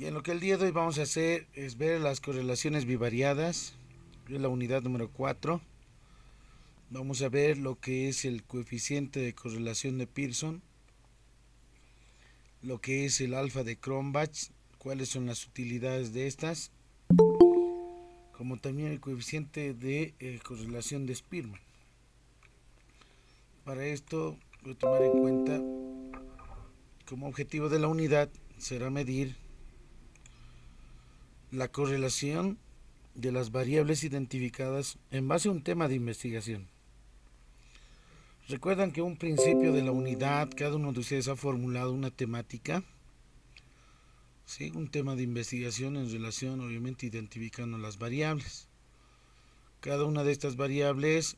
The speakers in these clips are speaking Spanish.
Y en lo que el día de hoy vamos a hacer es ver las correlaciones bivariadas, es la unidad número 4. Vamos a ver lo que es el coeficiente de correlación de Pearson, lo que es el alfa de Cronbach, cuáles son las utilidades de estas, como también el coeficiente de correlación de Spearman. Para esto voy a tomar en cuenta como objetivo de la unidad será medir la correlación de las variables identificadas en base a un tema de investigación. Recuerdan que un principio de la unidad, cada uno de ustedes ha formulado una temática, ¿sí? Un tema de investigación en relación, obviamente, identificando las variables. Cada una de estas variables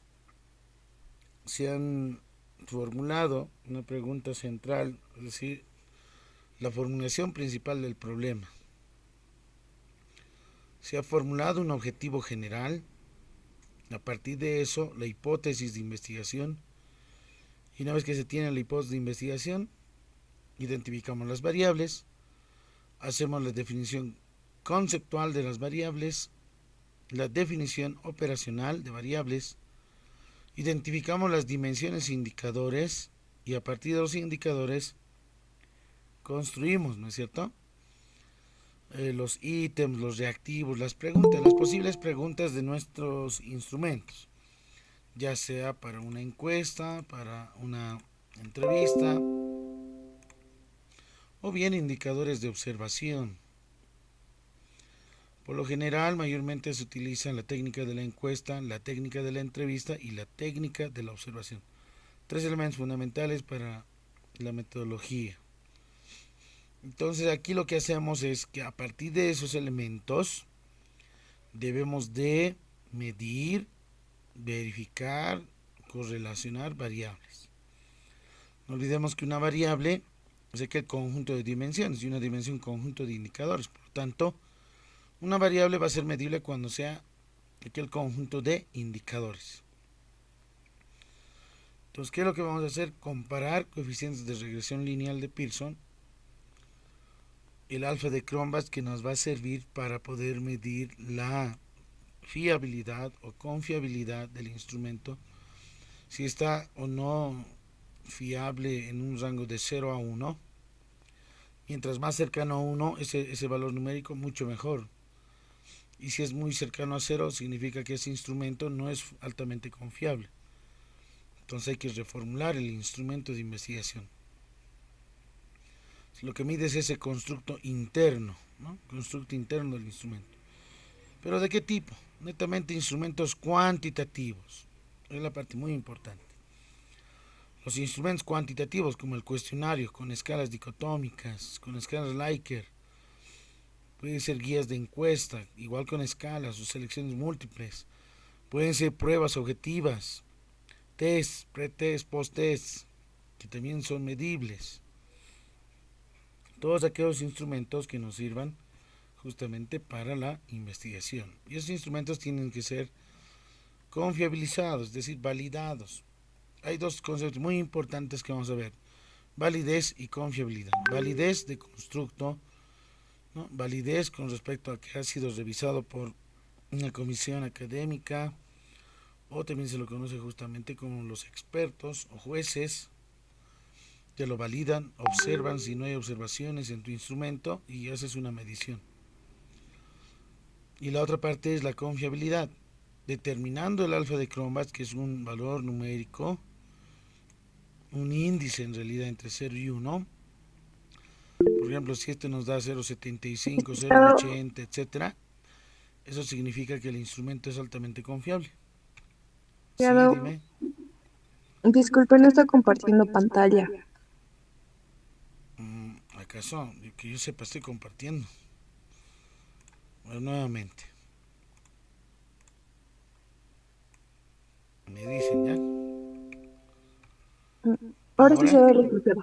se han formulado una pregunta central, es decir, la formulación principal del problema. Se ha formulado un objetivo general, a partir de eso, la hipótesis de investigación, y una vez que se tiene la hipótesis de investigación, identificamos las variables, hacemos la definición conceptual de las variables, la definición operacional de variables, identificamos las dimensiones e indicadores y a partir de los indicadores construimos, ¿no es cierto? Los ítems, los reactivos, las preguntas, las posibles preguntas de nuestros instrumentos, ya sea para una encuesta, para una entrevista o bien indicadores de observación. Por lo general, mayormente se utiliza la técnica de la encuesta, la técnica de la entrevista y la técnica de la observación. Tres elementos fundamentales para la metodología. Entonces aquí lo que hacemos es que a partir de esos elementos debemos de medir, verificar, correlacionar variables. No olvidemos que una variable es aquel conjunto de dimensiones y una dimensión conjunto de indicadores. Por lo tanto, una variable va a ser medible cuando sea aquel conjunto de indicadores. Entonces, ¿qué es lo que vamos a hacer? Comparar coeficientes de regresión lineal de Pearson, el alfa de Cronbach, que nos va a servir para poder medir la fiabilidad o confiabilidad del instrumento, si está o no fiable en un rango de 0 a 1. Mientras más cercano a 1 ese valor numérico, mucho mejor. Y si es muy cercano a 0, significa que ese instrumento no es altamente confiable. Entonces hay que reformular el instrumento de investigación. Lo que mide es ese constructo interno, ¿no? Constructo interno del instrumento. ¿Pero de qué tipo? Netamente instrumentos cuantitativos. Es la parte muy importante. Los instrumentos cuantitativos como el cuestionario con escalas dicotómicas, con escalas Likert, pueden ser guías de encuesta, igual con escalas o selecciones múltiples. Pueden ser pruebas objetivas, test, pretest, post-test, que también son medibles. Todos aquellos instrumentos que nos sirvan justamente para la investigación. Y esos instrumentos tienen que ser confiabilizados, es decir, validados. Hay dos conceptos muy importantes que vamos a ver: validez y confiabilidad. Validez de constructo, ¿no? Validez con respecto a que ha sido revisado por una comisión académica, o también se lo conoce justamente como los expertos o jueces, que lo validan, observan si no hay observaciones en tu instrumento y haces una medición. Y la otra parte es la confiabilidad, determinando el alfa de Cronbach, que es un valor numérico, un índice en realidad entre 0 y 1. Por ejemplo, si este nos da 0,75, Licenciado, 0,80, etcétera, eso significa que el instrumento es altamente confiable. Sí, licenciado, dime. disculpe, no está compartiendo pantalla. ¿Acaso? Que yo sepa, estoy compartiendo. Bueno, nuevamente. Me dicen ya. Mm, Ahora sí se Ahora, ve, licenciado.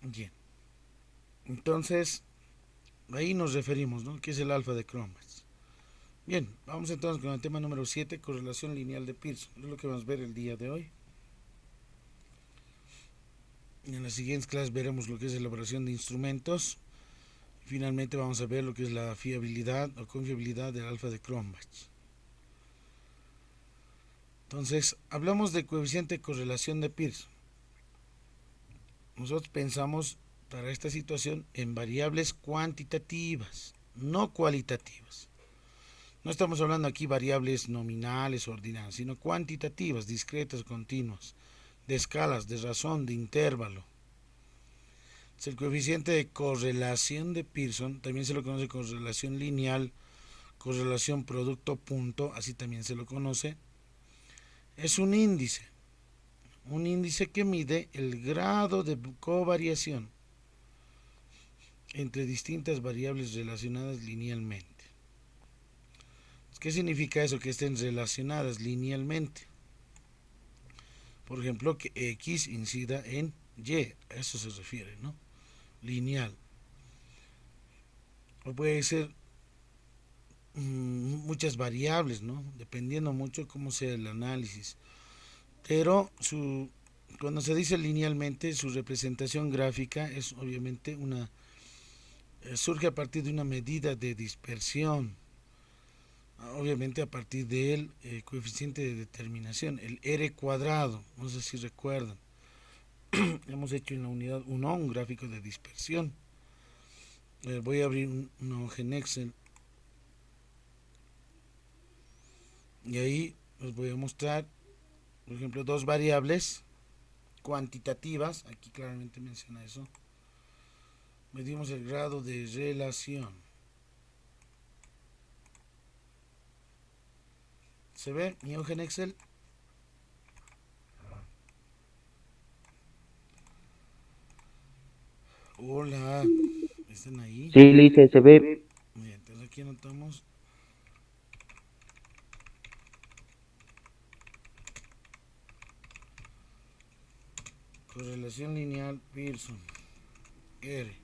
bien. Entonces, ahí nos referimos, ¿no? ¿Qué es el alfa de Cronbach? Bien, vamos entonces con el tema número 7, correlación lineal de Pearson. Es lo que vamos a ver el día de hoy. En las siguientes clases veremos lo que es elaboración de instrumentos, Finalmente vamos a ver lo que es la fiabilidad o confiabilidad del alfa de Cronbach. Entonces, hablamos de coeficiente de correlación de Pearson. Nosotros pensamos para esta situación en variables cuantitativas, no cualitativas. No estamos hablando aquí variables nominales o ordinales, sino cuantitativas, discretas, continuas, de escalas, de razón, de intervalo. El coeficiente de correlación de Pearson también se lo conoce correlación lineal, correlación producto-punto, así también se lo conoce. Es un índice que mide el grado de covariación entre distintas variables relacionadas linealmente. ¿Qué significa eso? Que estén relacionadas linealmente. Por ejemplo, que X incida en Y, a eso se refiere, ¿no? Lineal. O puede ser muchas variables, ¿no? Dependiendo mucho cómo sea el análisis. Pero cuando se dice linealmente, su representación gráfica es obviamente surge a partir de una medida de dispersión, obviamente a partir del coeficiente de determinación, el R cuadrado, no sé si recuerdan. Hemos hecho en la unidad 1 un gráfico de dispersión. Voy a abrir una hoja en Excel y ahí les voy a mostrar, por ejemplo, dos variables cuantitativas, aquí claramente menciona eso. Medimos el grado de relación. ¿Se ve mi hoja en Excel? Hola, ¿están ahí? Sí, Lice, se ve. Bien, entonces aquí anotamos correlación lineal Pearson R.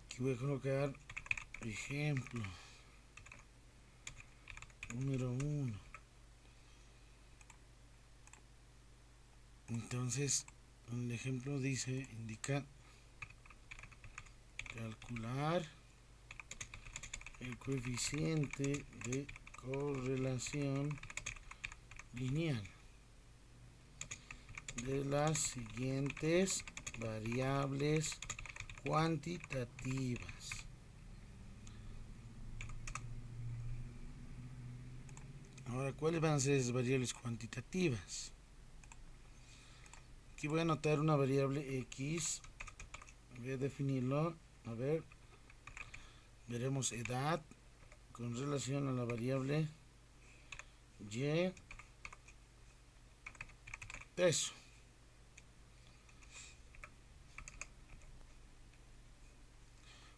Aquí voy a colocar ejemplo número 1. Entonces, el ejemplo indica calcular el coeficiente de correlación lineal de las siguientes variables cuantitativas. Ahora, ¿cuáles van a ser esas variables cuantitativas? Aquí voy a anotar una variable X. Voy a definirlo. A ver, veremos edad con relación a la variable Y, peso.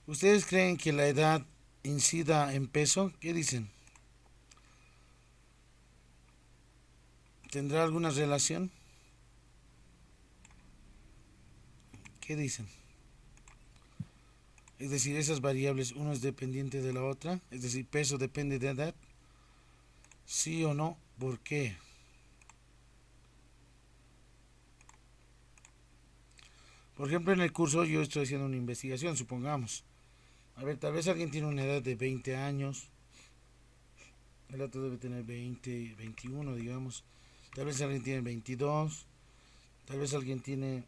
¿Ustedes creen que la edad incida en peso? ¿Qué dicen? ¿Tendrá alguna relación? ¿Qué dicen? Es decir, esas variables, una es dependiente de la otra, es decir, peso depende de edad. ¿Sí o no? ¿Por qué? Por ejemplo, en el curso yo estoy haciendo una investigación, supongamos. A ver, tal vez alguien tiene una edad de 20 años, el otro debe tener 20, 21, digamos. Tal vez alguien tiene 22, tal vez alguien tiene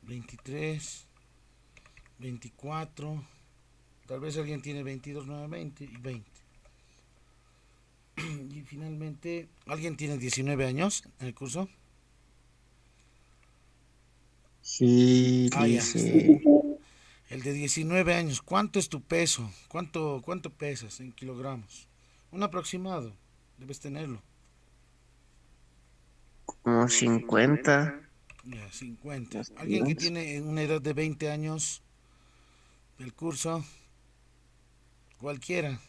23, 24, tal vez alguien tiene 22 nuevamente y 20. Y finalmente, ¿alguien tiene 19 años en el curso? Sí, Ah, ya, está Lice. bien. El de 19 años, ¿cuánto es tu peso? ¿Cuánto pesas en kilogramos? Un aproximado, debes tenerlo. Como 50. Ya, 50. Más o Alguien que menos. tiene una edad de 20 años del curso, cualquiera.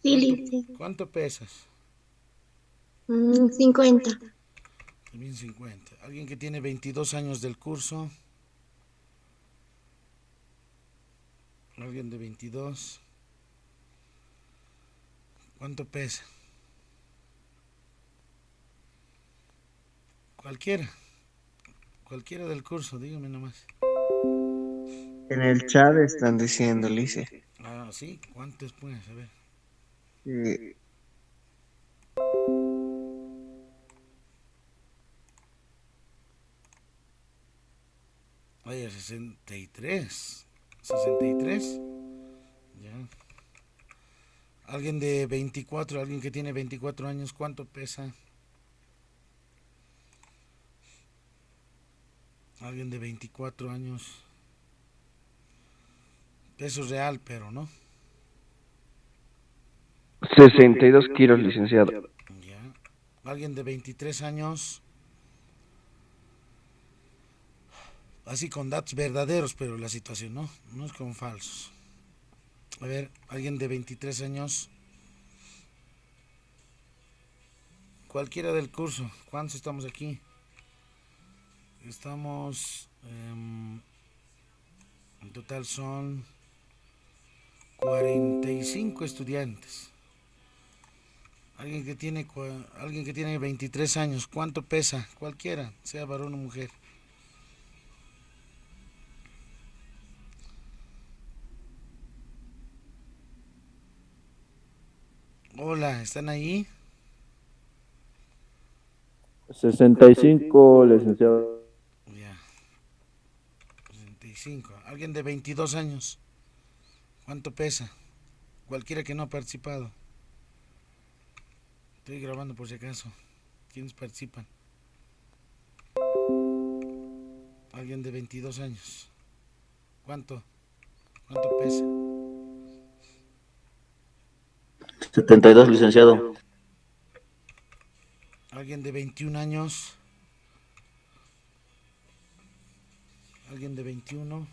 Sí, ¿Cuánto, Lice. cuánto pesas? 50. También 50. Alguien que tiene 22 años del curso, alguien de 22, ¿cuánto pesa? Cualquiera. Cualquiera del curso, dígame nomás. En el chat están diciendo, Lice. Ah, sí, ¿cuántos puedes? A ver. Eh, Vaya, 63. 63. Ya. Alguien de 24, alguien que tiene 24 años, ¿cuánto pesa? Alguien de 24 años. Peso real, pero no. 62 kilos, licenciado. Ya. Alguien de 23 años. Así con datos verdaderos, pero la situación no. No es con falsos. A ver, alguien de 23 años. Cualquiera del curso. ¿Cuántos estamos aquí? Estamos... en total son 45 estudiantes. Alguien que tiene 23 años, ¿cuánto pesa? Cualquiera, sea varón o mujer. Hola, ¿están ahí? 65, licenciado. Ya, 65. Alguien de 22 años, ¿cuánto pesa? Cualquiera que no ha participado. Estoy grabando por si acaso. ¿Quiénes participan? Alguien de 22 años. ¿Cuánto? ¿Cuánto pesa? 72, licenciado. Alguien de 21 años. Alguien de 21.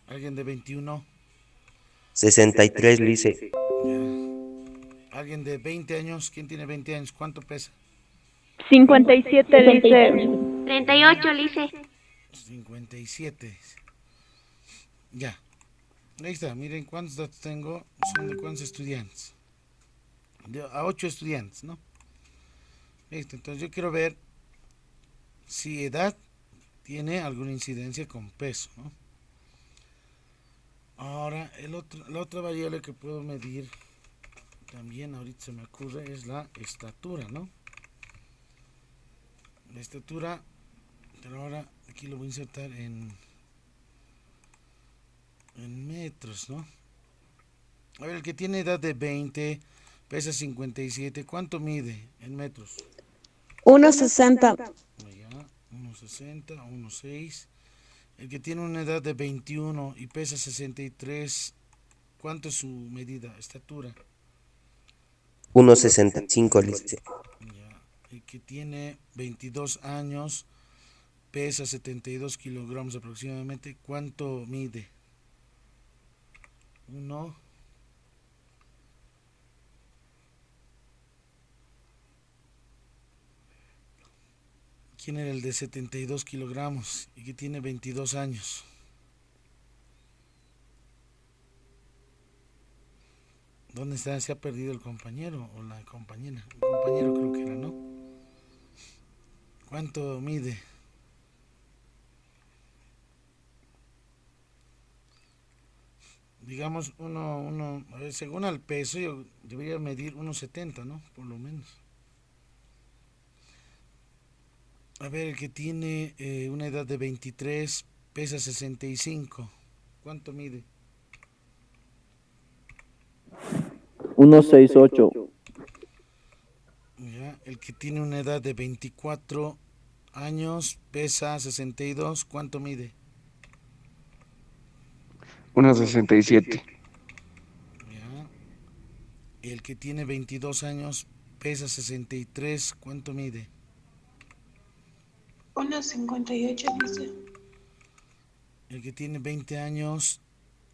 Alguien de 21. 63, Lice. Ya. Alguien de 20 años. ¿Quién tiene 20 años? ¿Cuánto pesa? 57, Lice. 38, Lice. 57. Ya. Ahí está. Miren cuántos datos tengo. Son de cuántos estudiantes. A 8 estudiantes, ¿no? Listo. Entonces yo quiero ver si edad tiene alguna incidencia con peso, ¿no? Ahora, la otra variable que puedo medir también ahorita se me ocurre es la estatura, ¿no? La estatura, pero ahora aquí lo voy a insertar en metros, ¿no? A ver, el que tiene edad de 20, pesa 57, ¿cuánto mide en metros? 1,60. Ya, 1,60, 1,6. El que tiene una edad de 21 y pesa 63, ¿cuánto es su medida, estatura? 1,65, Lice. Ya. El que tiene 22 años, pesa 72 kilogramos aproximadamente, ¿cuánto mide? 1. ¿Quién era el de 72 kilogramos y que tiene 22 años? ¿Dónde está? ¿Se ha perdido el compañero o la compañera? El compañero creo que era, ¿no? ¿Cuánto mide? Digamos, a ver, según el peso, yo debería medir 1,70, ¿no? Por lo menos. A ver, el que tiene una edad de 23, pesa 65. ¿Cuánto mide? 168. Ya, el que tiene una edad de 24 años, pesa 62. ¿Cuánto mide? 167. Ya. El que tiene 22 años, pesa 63. ¿Cuánto mide? 1,58, Lice. El que tiene 20 años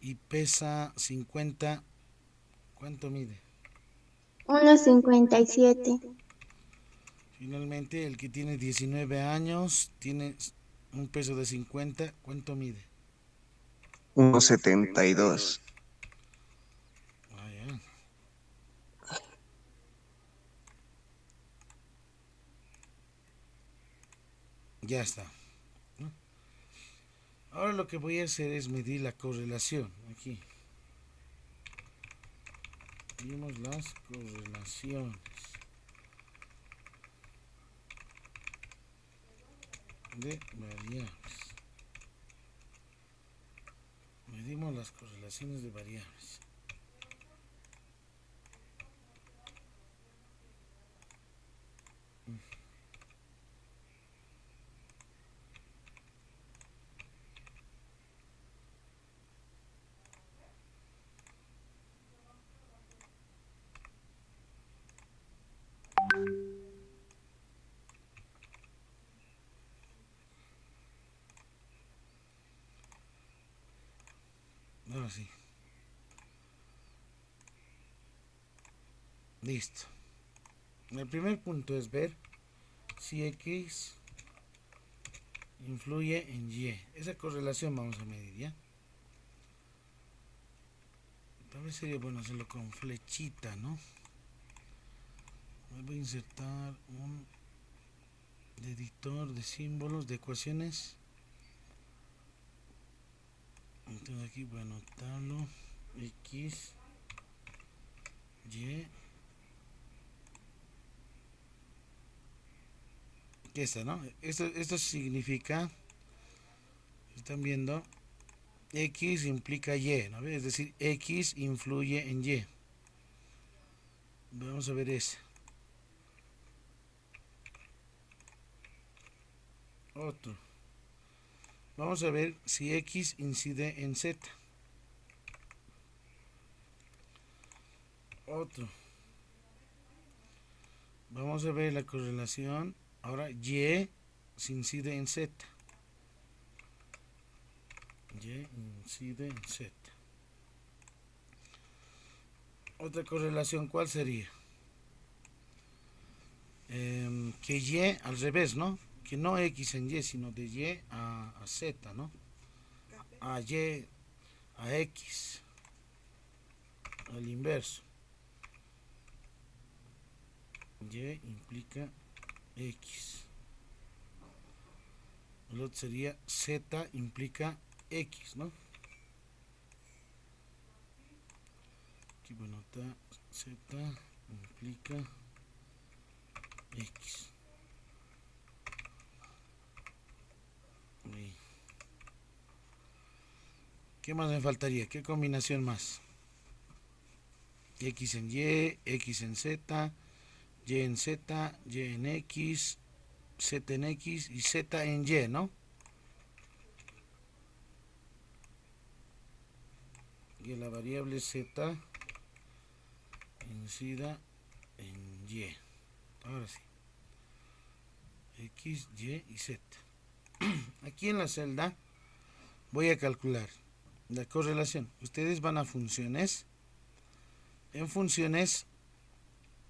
y pesa 50. ¿Cuánto mide? 1,57. Finalmente, el que tiene 19 años, tiene un peso de 50. ¿Cuánto mide? 1,72. Ya está, ¿no? Ahora lo que voy a hacer es medir la correlación. Aquí medimos las correlaciones de variables. Medimos las correlaciones de variables. Ahora sí. Listo. El primer punto es ver si X influye en Y. Esa correlación vamos a medir, ¿ya? Tal vez sería bueno hacerlo con flechita, ¿no? Voy a insertar un editor de símbolos, de ecuaciones. Entonces aquí voy a anotarlo. X, Y. ¿Qué está, no? Esto significa, están viendo, X implica Y, ¿no? Es decir, X influye en Y. Vamos a ver ese. Otro. Vamos a ver si X incide en Z. Otro. Vamos a ver la correlación. Ahora Y se incide en Z. Y incide en Z. Otra correlación, ¿cuál sería? Que Y al revés, ¿no? Que no X en Y, sino de Y a Z, ¿no? A Y a X. Al inverso. Y implica X. El otro sería Z implica X, ¿no? Aquí bueno, está Z implica X. Ahí. ¿Qué más me faltaría? ¿Qué combinación más? X en Y, X en Z, Y en Z, Y en X, Z en X y Z en Y, ¿no? Y la variable Z incida en Y. Ahora sí. X, Y y Z. Aquí en la celda voy a calcular la correlación. Ustedes van a funciones. En funciones,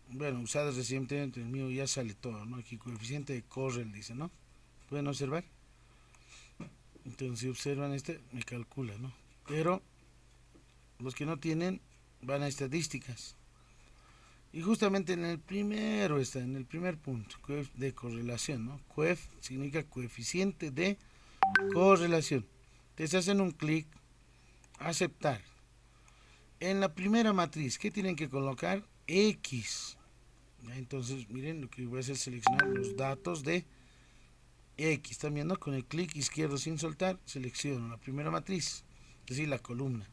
bueno, usadas recientemente, el mío ya sale todo, ¿no? Aquí coeficiente de Correl dice, ¿no? ¿Pueden observar? Entonces, si observan este, me calcula, ¿no? Pero los que no tienen van a estadísticas. Y justamente en el primero está, en el primer punto, de correlación, ¿no? Coef significa coeficiente de correlación. Entonces hacen un clic, aceptar. En la primera matriz, ¿qué tienen que colocar? X. ¿Ya? Entonces, miren, lo que voy a hacer es seleccionar los datos de X. ¿Están viendo? Con el clic izquierdo sin soltar, selecciono la primera matriz, es decir, la columna.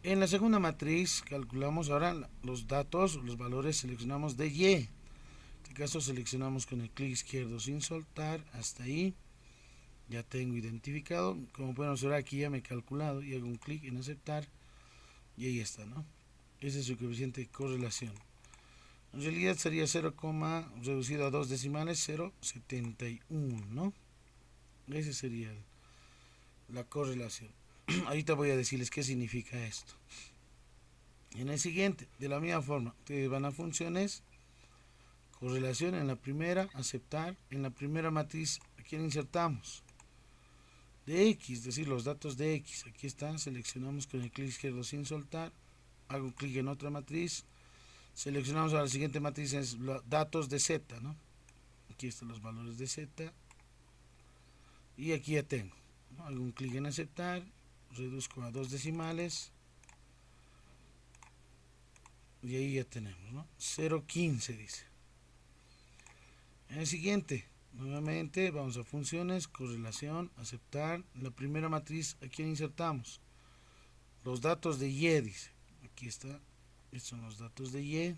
En la segunda matriz, calculamos ahora los datos, los valores, seleccionamos de Y. En este caso, seleccionamos con el clic izquierdo sin soltar, hasta ahí. Ya tengo identificado. Como pueden observar, aquí ya me he calculado y hago un clic en aceptar. Y ahí está, ¿no? Ese es su coeficiente de correlación. En realidad sería 0, reducido a 2 decimales, 0,71, ¿no? Ese sería la correlación. Ahorita voy a decirles qué significa esto. En el siguiente, de la misma forma, ustedes van a funciones, correlación en la primera, aceptar. En la primera matriz, ¿a quién insertamos? De X, es decir, los datos de X. Aquí están, seleccionamos con el clic izquierdo sin soltar. Hago clic en otra matriz. Seleccionamos a la siguiente matriz, es los datos de Z, ¿no? Aquí están los valores de Z. Y aquí ya tengo, ¿no? Hago un clic en aceptar, reduzco a 2 decimales. Y ahí ya tenemos, ¿no? 0.15 dice. En el siguiente, nuevamente vamos a funciones, correlación, aceptar. La primera matriz, ¿a quién insertamos? Los datos de Y, dice. Aquí está. Estos son los datos de Y.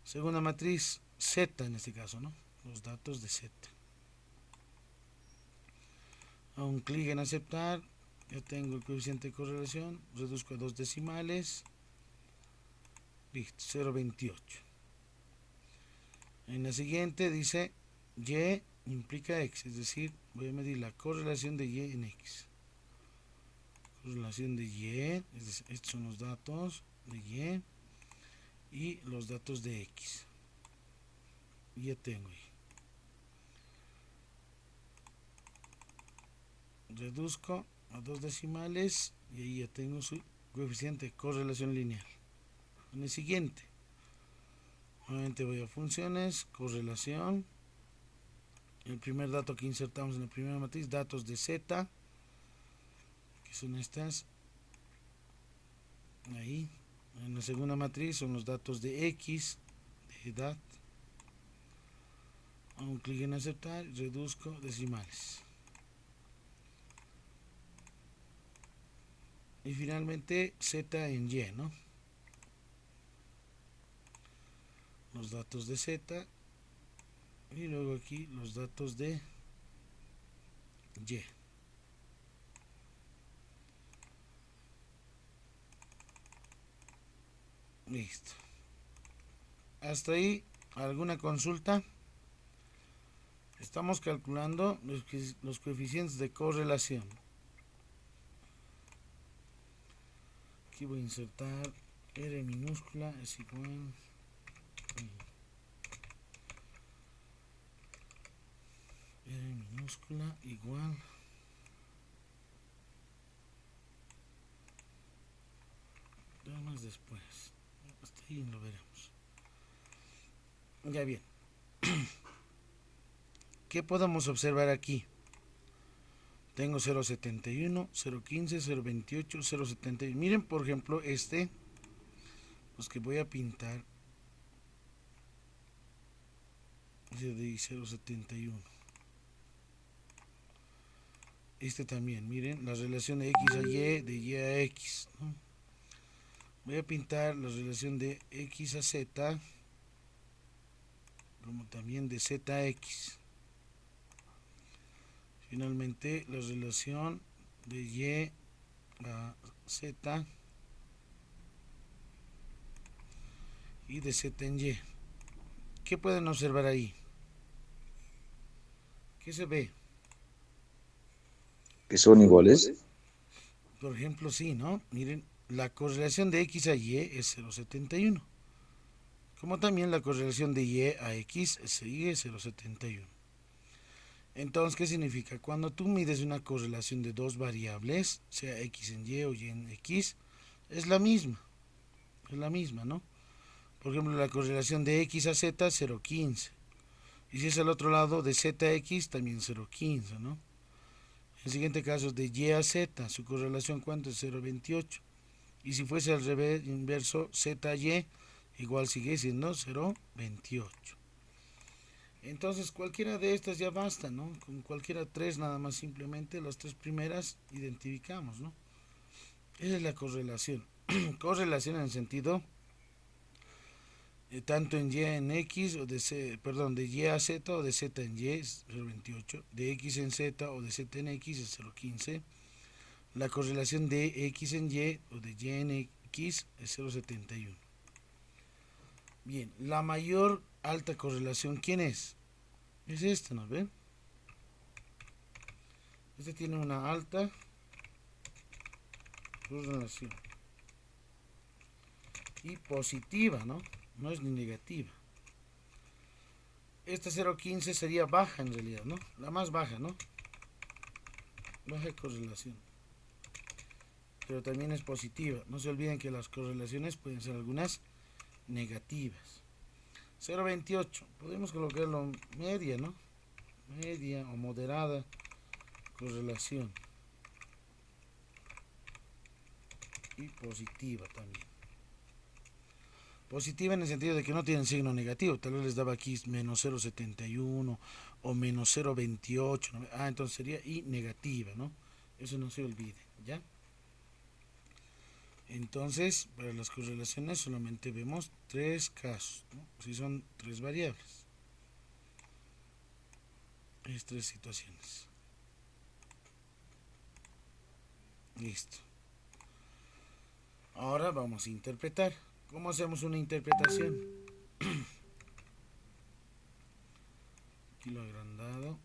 Segunda matriz, Z en este caso, ¿no? Los datos de Z. Hago un clic en aceptar. Ya tengo el coeficiente de correlación. Reduzco a 2 decimales. Listo, 0.28. En la siguiente dice Y implica X, es decir, voy a medir la correlación de Y en X. Correlación de Y, es decir, estos son los datos de Y y los datos de X. Y ya tengo ahí. Reduzco a 2 decimales y ahí ya tengo su coeficiente de correlación lineal. En el siguiente, nuevamente voy a funciones, correlación. El primer dato que insertamos en la primera matriz, datos de Z, que son estas. Ahí. En la segunda matriz son los datos de X, de edad. Hago un clic en aceptar, reduzco decimales. Y finalmente Z en Y, ¿no? Los datos de Z y luego aquí los datos de Y. Listo. Hasta ahí, ¿alguna consulta? Estamos calculando los coeficientes de correlación. Aquí voy a insertar R minúscula es igual R minúscula igual más después, hasta ahí lo veremos. Ya bien. ¿Qué podemos observar aquí? Tengo 0.71, 0.15, 0.28, 0.71. Miren, por ejemplo, los que voy a pintar de 0.71. Este también, miren, la relación de X a Y, de Y a X, ¿no? Voy a pintar la relación de X a Z, como también de Z a X. Finalmente, la relación de Y a Z y de Z en Y. ¿Qué pueden observar ahí? ¿Qué se ve? ¿Que son iguales? Por ejemplo, sí, ¿no? Miren, la correlación de X a Y es 0.71. Como también la correlación de Y a X sigue 0.71. Entonces, ¿qué significa? Cuando tú mides una correlación de dos variables, sea X en Y o Y en X, es la misma. Es la misma, ¿no? Por ejemplo, la correlación de X a Z, 0.15. Y si es al otro lado, de Z a X, también 0.15, ¿no? El siguiente caso es de Y a Z, su correlación, ¿cuánto es? 0.28. Y si fuese al revés, inverso, Z a Y, igual sigue siendo 0.28. Entonces, cualquiera de estas ya basta, ¿no? Con cualquiera tres, nada más simplemente las tres primeras identificamos, ¿no? Esa es la correlación. Correlación en el sentido tanto en Y en X o de Y a Z o de Z en Y es 0.28, de X en Z o de Z en X es 0.15, la correlación de X en Y o de Y en X es 0.71. Bien, la mayor alta correlación, ¿quién es? Es esta, ¿no ven? Este tiene una alta correlación y positiva, ¿no? No es ni negativa. Esta 0.15 sería baja en realidad, ¿no? La más baja, ¿no? Baja correlación. Pero también es positiva. No se olviden que las correlaciones pueden ser algunas negativas. 0.28, podemos colocarlo media, ¿no? Media o moderada correlación. Y positiva también. Positiva en el sentido de que no tienen signo negativo. Tal vez les daba aquí menos 0.71 o menos 0.28. ¿no? Entonces sería y negativa, ¿no? Eso no se olvide, ¿ya? Entonces, para las correlaciones solamente vemos 3 casos, ¿no? Si son 3 variables. Es 3 situaciones. Listo. Ahora vamos a interpretar. ¿Cómo hacemos una interpretación? Aquí lo agrandado.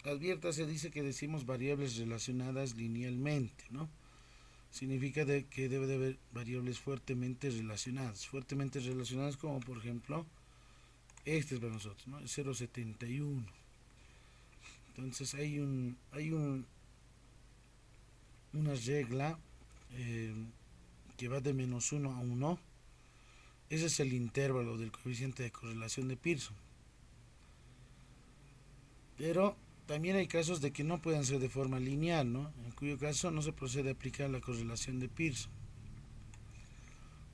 Advierta, se dice que decimos variables relacionadas linealmente, ¿no? Significa que debe de haber variables fuertemente relacionadas. Fuertemente relacionadas como por ejemplo, este es para nosotros, ¿no? El 0.71. Entonces hay una regla que va de menos 1 a 1. Ese es el intervalo del coeficiente de correlación de Pearson. Pero también hay casos de que no pueden ser de forma lineal, ¿no? En cuyo caso no se procede a aplicar la correlación de Pearson.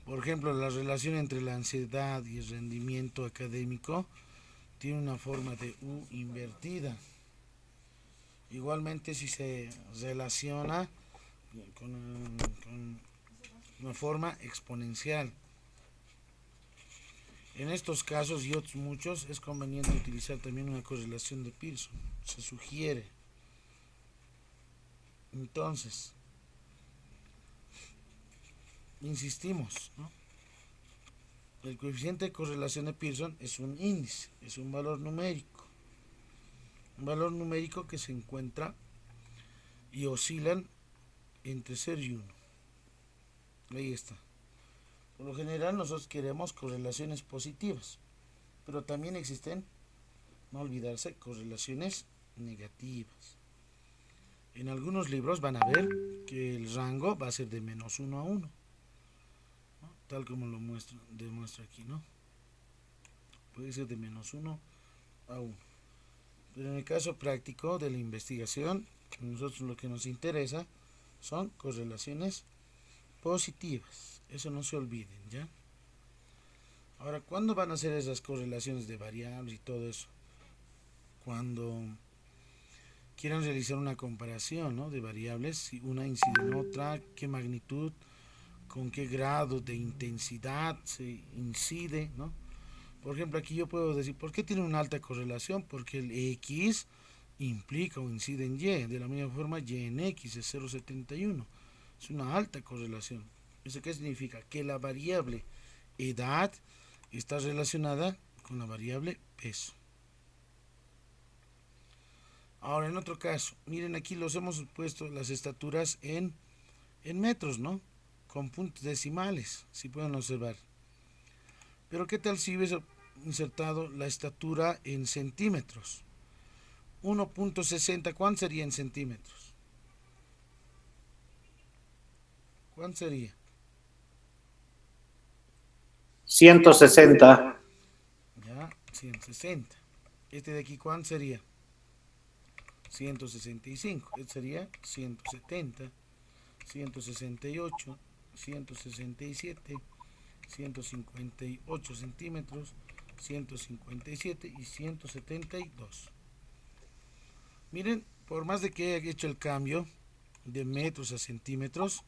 Por ejemplo, la relación entre la ansiedad y el rendimiento académico tiene una forma de U invertida. Igualmente, si se relaciona con una forma exponencial. En estos casos y otros muchos es conveniente utilizar también una correlación de Pearson. Se sugiere. Entonces, insistimos, ¿no? El coeficiente de correlación de Pearson es un índice, es un valor numérico. Un valor numérico que se encuentra y oscilan entre 0 y 1. Ahí está. Por lo general nosotros queremos correlaciones positivas, pero también existen, no olvidarse, correlaciones negativas. En algunos libros van a ver que el rango va a ser de menos 1 a 1, ¿no? Tal como lo demuestra aquí, ¿no? Puede ser de menos 1 a 1. Pero en el caso práctico de la investigación, nosotros lo que nos interesa son correlaciones positivas. Eso no se olviden, ¿ya? Ahora, ¿cuándo van a ser esas correlaciones de variables y todo eso? Cuando quieran realizar una comparación, ¿no? De variables, si una incide en otra, qué magnitud, con qué grado de intensidad se incide, ¿no? Por ejemplo, aquí yo puedo decir, ¿por qué tiene una alta correlación? Porque el X implica o incide en Y. De la misma forma, Y en X es 0.71. Es una alta correlación. ¿Eso qué significa? Que la variable edad está relacionada con la variable peso. Ahora, en otro caso, miren aquí los hemos puesto las estaturas en metros, ¿no? Con puntos decimales, si pueden observar. Pero ¿qué tal si hubiese insertado la estatura en centímetros? 1.60, ¿cuánto sería en centímetros? ¿Cuánto sería? 160. Ya, 160. Este de aquí, ¿cuánto sería? 165. Este sería 170, 168, 167, 158 centímetros, 157 y 172. Miren, por más de que haya hecho el cambio de metros a centímetros,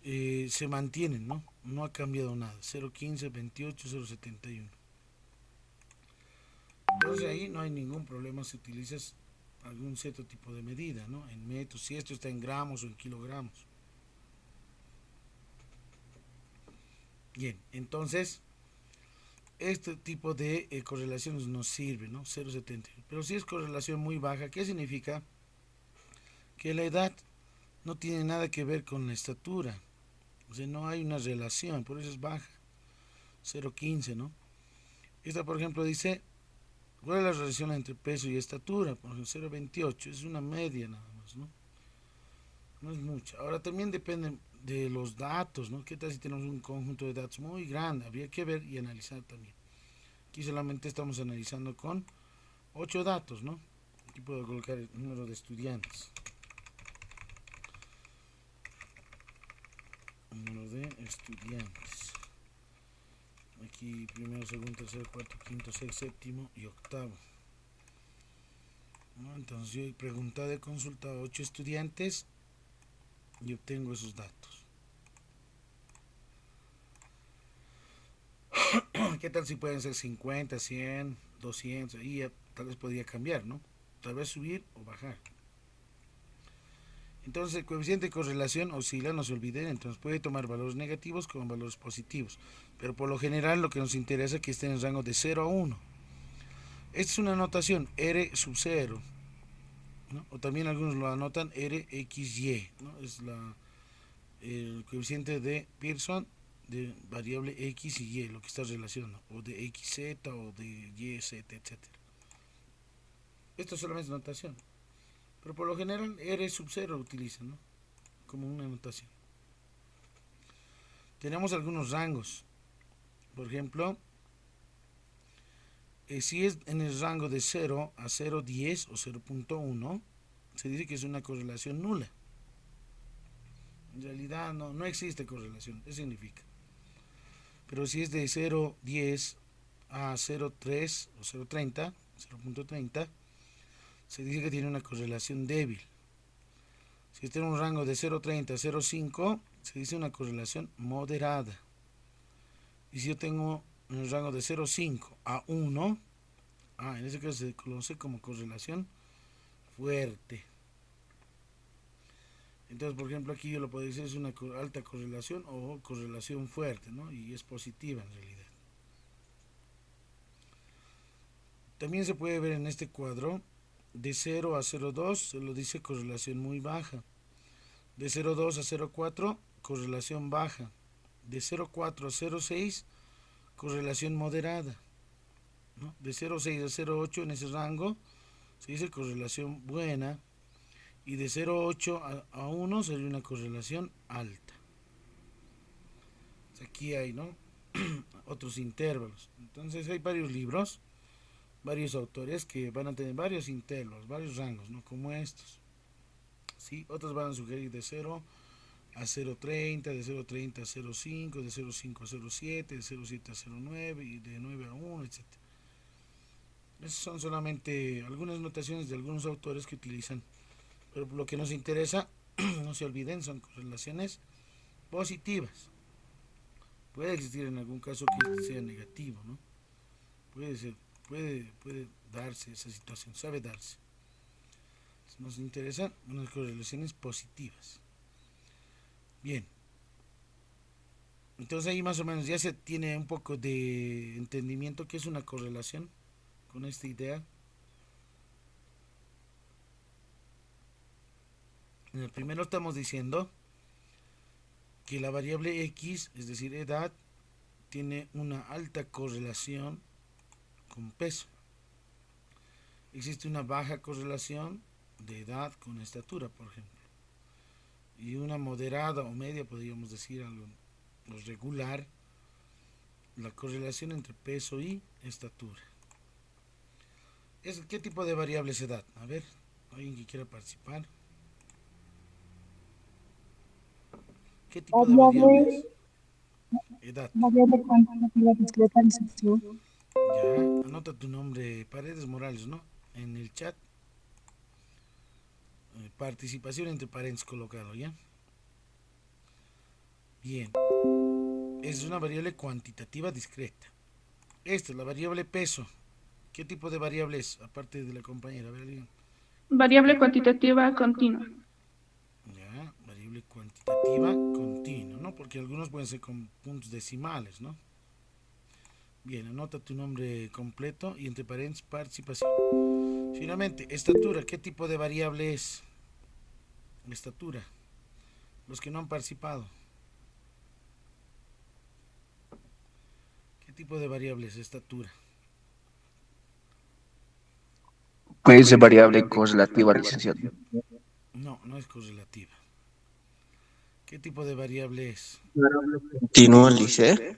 se mantienen, ¿no? No ha cambiado nada. 0.15, 28, 0.71. Entonces ahí no hay ningún problema si utilizas algún cierto tipo de medida, ¿no? En metros, si esto está en gramos o en kilogramos. Bien, entonces este tipo de correlaciones nos sirve, ¿no? 0.70. Pero si es correlación muy baja, ¿qué significa? Que la edad no tiene nada que ver con la estatura. O sea, no hay una relación, por eso es baja. 0.15, ¿no? Esta, por ejemplo, dice, ¿cuál es la relación entre peso y estatura? Por ejemplo, 0.28, es una media nada más, ¿no? No es mucha. Ahora también depende de los datos, ¿no? ¿Qué tal si tenemos un conjunto de datos muy grande? Habría que ver y analizar también. Aquí solamente estamos analizando con 8 datos, ¿no? Aquí puedo colocar el número de estudiantes. Número de estudiantes. Aquí primero, segundo, tercero, cuarto, quinto, sexto, séptimo y octavo. ¿No? Entonces yo he preguntado, he consultado a 8 estudiantes y obtengo esos datos. ¿Qué tal si pueden ser 50, 100, 200? Ahí ya tal vez podría cambiar, ¿no? Tal vez subir o bajar. Entonces el coeficiente de correlación oscila, no se olviden, entonces puede tomar valores negativos con valores positivos. Pero por lo general lo que nos interesa es que esté en el rango de 0 a 1. Esta es una notación R sub 0, ¿no? O también algunos lo anotan RXY, ¿no? Es el coeficiente de Pearson de variable X y Y, lo que está relacionando, o de XZ o de YZ, etc. Esto solamente es notación, pero por lo general R sub 0 utilizan, ¿no? Como una notación. Tenemos algunos rangos, por ejemplo, si es en el rango de 0 a 0,10 o 0,1, se dice que es una correlación nula. En realidad no existe correlación, eso significa. Pero si es de 0,10 a 0,3 o 0,30, se dice que tiene una correlación débil. Si está en un rango de 0,30 a 0,5, se dice una correlación moderada. Y si yo tengo en el rango de 0,5 a 1, en ese caso se conoce como correlación fuerte. Entonces, por ejemplo, aquí yo lo puedo decir, es una alta correlación o correlación fuerte, ¿no? Y es positiva en realidad. También se puede ver en este cuadro, de 0 a 0,2 se lo dice correlación muy baja. De 0,2 a 0,4, correlación baja. De 0,4 a 0,6, correlación moderada, ¿no? De 0,6 a 0,8 en ese rango se dice correlación buena. Y de 0,8 a 1 sería una correlación alta. Aquí hay, ¿no? Otros intervalos. Entonces hay varios libros, varios autores que van a tener varios intervalos, varios rangos, ¿no? Como estos. ¿Sí? Otros van a sugerir de 0 a 0,30, de 0,30 a 0,5, de 0,5 a 0,7, de 0,7 a 0,9 y de 9 a 1, etc. Esas son solamente algunas notaciones de algunos autores que utilizan. Pero lo que nos interesa, no se olviden, son correlaciones positivas. Puede existir en algún caso que sea negativo, ¿no? Puede darse esa situación, sabe darse. Nos interesan unas correlaciones positivas. Bien. Entonces ahí más o menos ya se tiene un poco de entendimiento que es una correlación con esta idea. En el primero estamos diciendo que la variable X, es decir, edad, tiene una alta correlación con peso. Existe una baja correlación de edad con estatura, por ejemplo. Y una moderada o media, podríamos decir, algo regular, la correlación entre peso y estatura. ¿Qué tipo de variable es edad? A ver, alguien que quiera participar. ¿Qué tipo de variable es? Edad. Variable cuantitativa discreta, licenciado. Ya, anota tu nombre, Paredes Morales, ¿no? En el chat. Participación entre paréntesis colocado, ¿ya? Bien. Es una variable cuantitativa discreta. Esta es la variable peso. ¿Qué tipo de variable es? Aparte de la compañera, a ver, alguien. Variable cuantitativa continua. Ya, variable cuantitativa continua, ¿no? Porque algunos pueden ser con puntos decimales, ¿no? Bien, anota tu nombre completo y entre paréntesis participación. Finalmente, estatura, ¿qué tipo de variable es? Estatura. Los que no han participado. ¿Qué tipo de variable es estatura? Puede ser variable correlativa, licenciado. No es correlativa. ¿Qué tipo de variable es? Continúa, dice.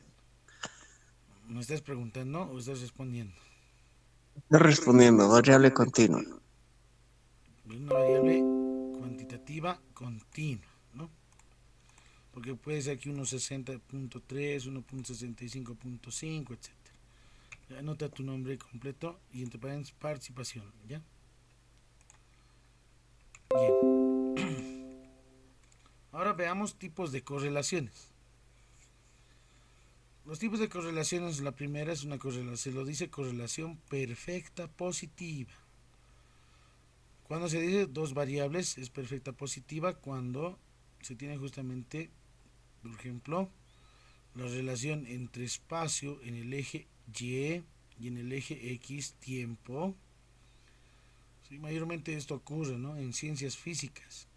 ¿Me estás preguntando o estás respondiendo? Está respondiendo, variable continua. Una variable cuantitativa continua, ¿no? Porque puede ser aquí 1.60.3, 1.65.5, etc. Anota tu nombre completo y entre paréntesis participación, ¿ya? Bien. Ahora veamos tipos de correlaciones. Los tipos de correlaciones, la primera es una correlación, se lo dice correlación perfecta positiva. Cuando se dice dos variables es perfecta positiva cuando se tiene justamente, por ejemplo, la relación entre espacio en el eje Y y en el eje X tiempo. Sí, mayormente esto ocurre, ¿no?, en ciencias físicas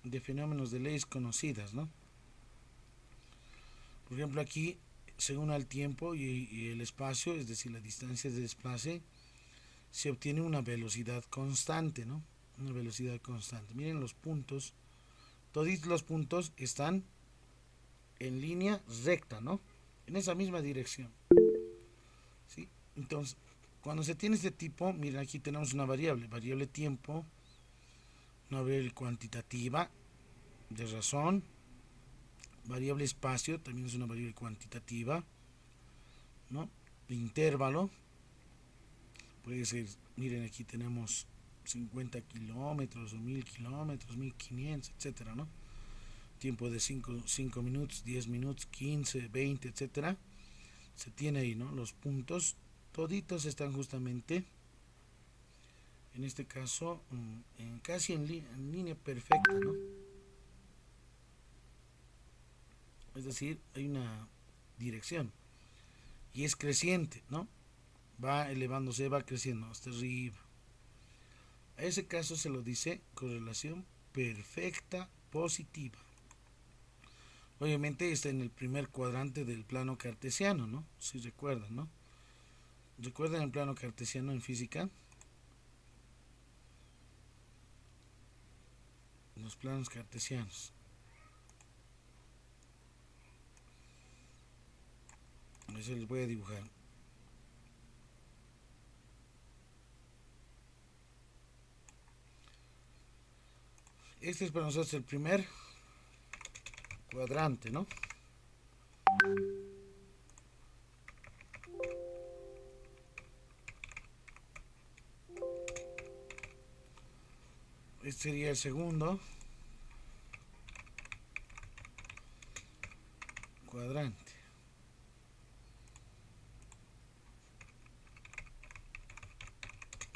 de fenómenos de leyes conocidas, ¿no? Por ejemplo, aquí, según el tiempo y el espacio, es decir, la distancia de desplace, se obtiene una velocidad constante, ¿no? Una velocidad constante. Miren los puntos. Todos los puntos están en línea recta, ¿no? En esa misma dirección. ¿Sí? Entonces, cuando se tiene este tipo, miren, aquí tenemos una variable tiempo, una variable cuantitativa de razón, variable espacio, también es una variable cuantitativa, ¿no? De intervalo, puede ser, miren, aquí tenemos 50 kilómetros o 1000 kilómetros, 1500, etcétera, ¿no? Tiempo de 5 minutos, 10 minutos, 15, 20, etcétera. Se tiene ahí, ¿no? Los puntos, toditos están justamente, en este caso, casi en línea perfecta, ¿no? Es decir, hay una dirección y es creciente, ¿no? Va elevándose, va creciendo hasta arriba. A ese caso se lo dice correlación perfecta positiva. Obviamente está en el primer cuadrante del plano cartesiano, ¿no? Si recuerdan, ¿no? ¿Recuerdan el plano cartesiano en física? Los planos cartesianos. Eso les voy a dibujar. Este es para nosotros el primer cuadrante, ¿no? Este sería el segundo cuadrante.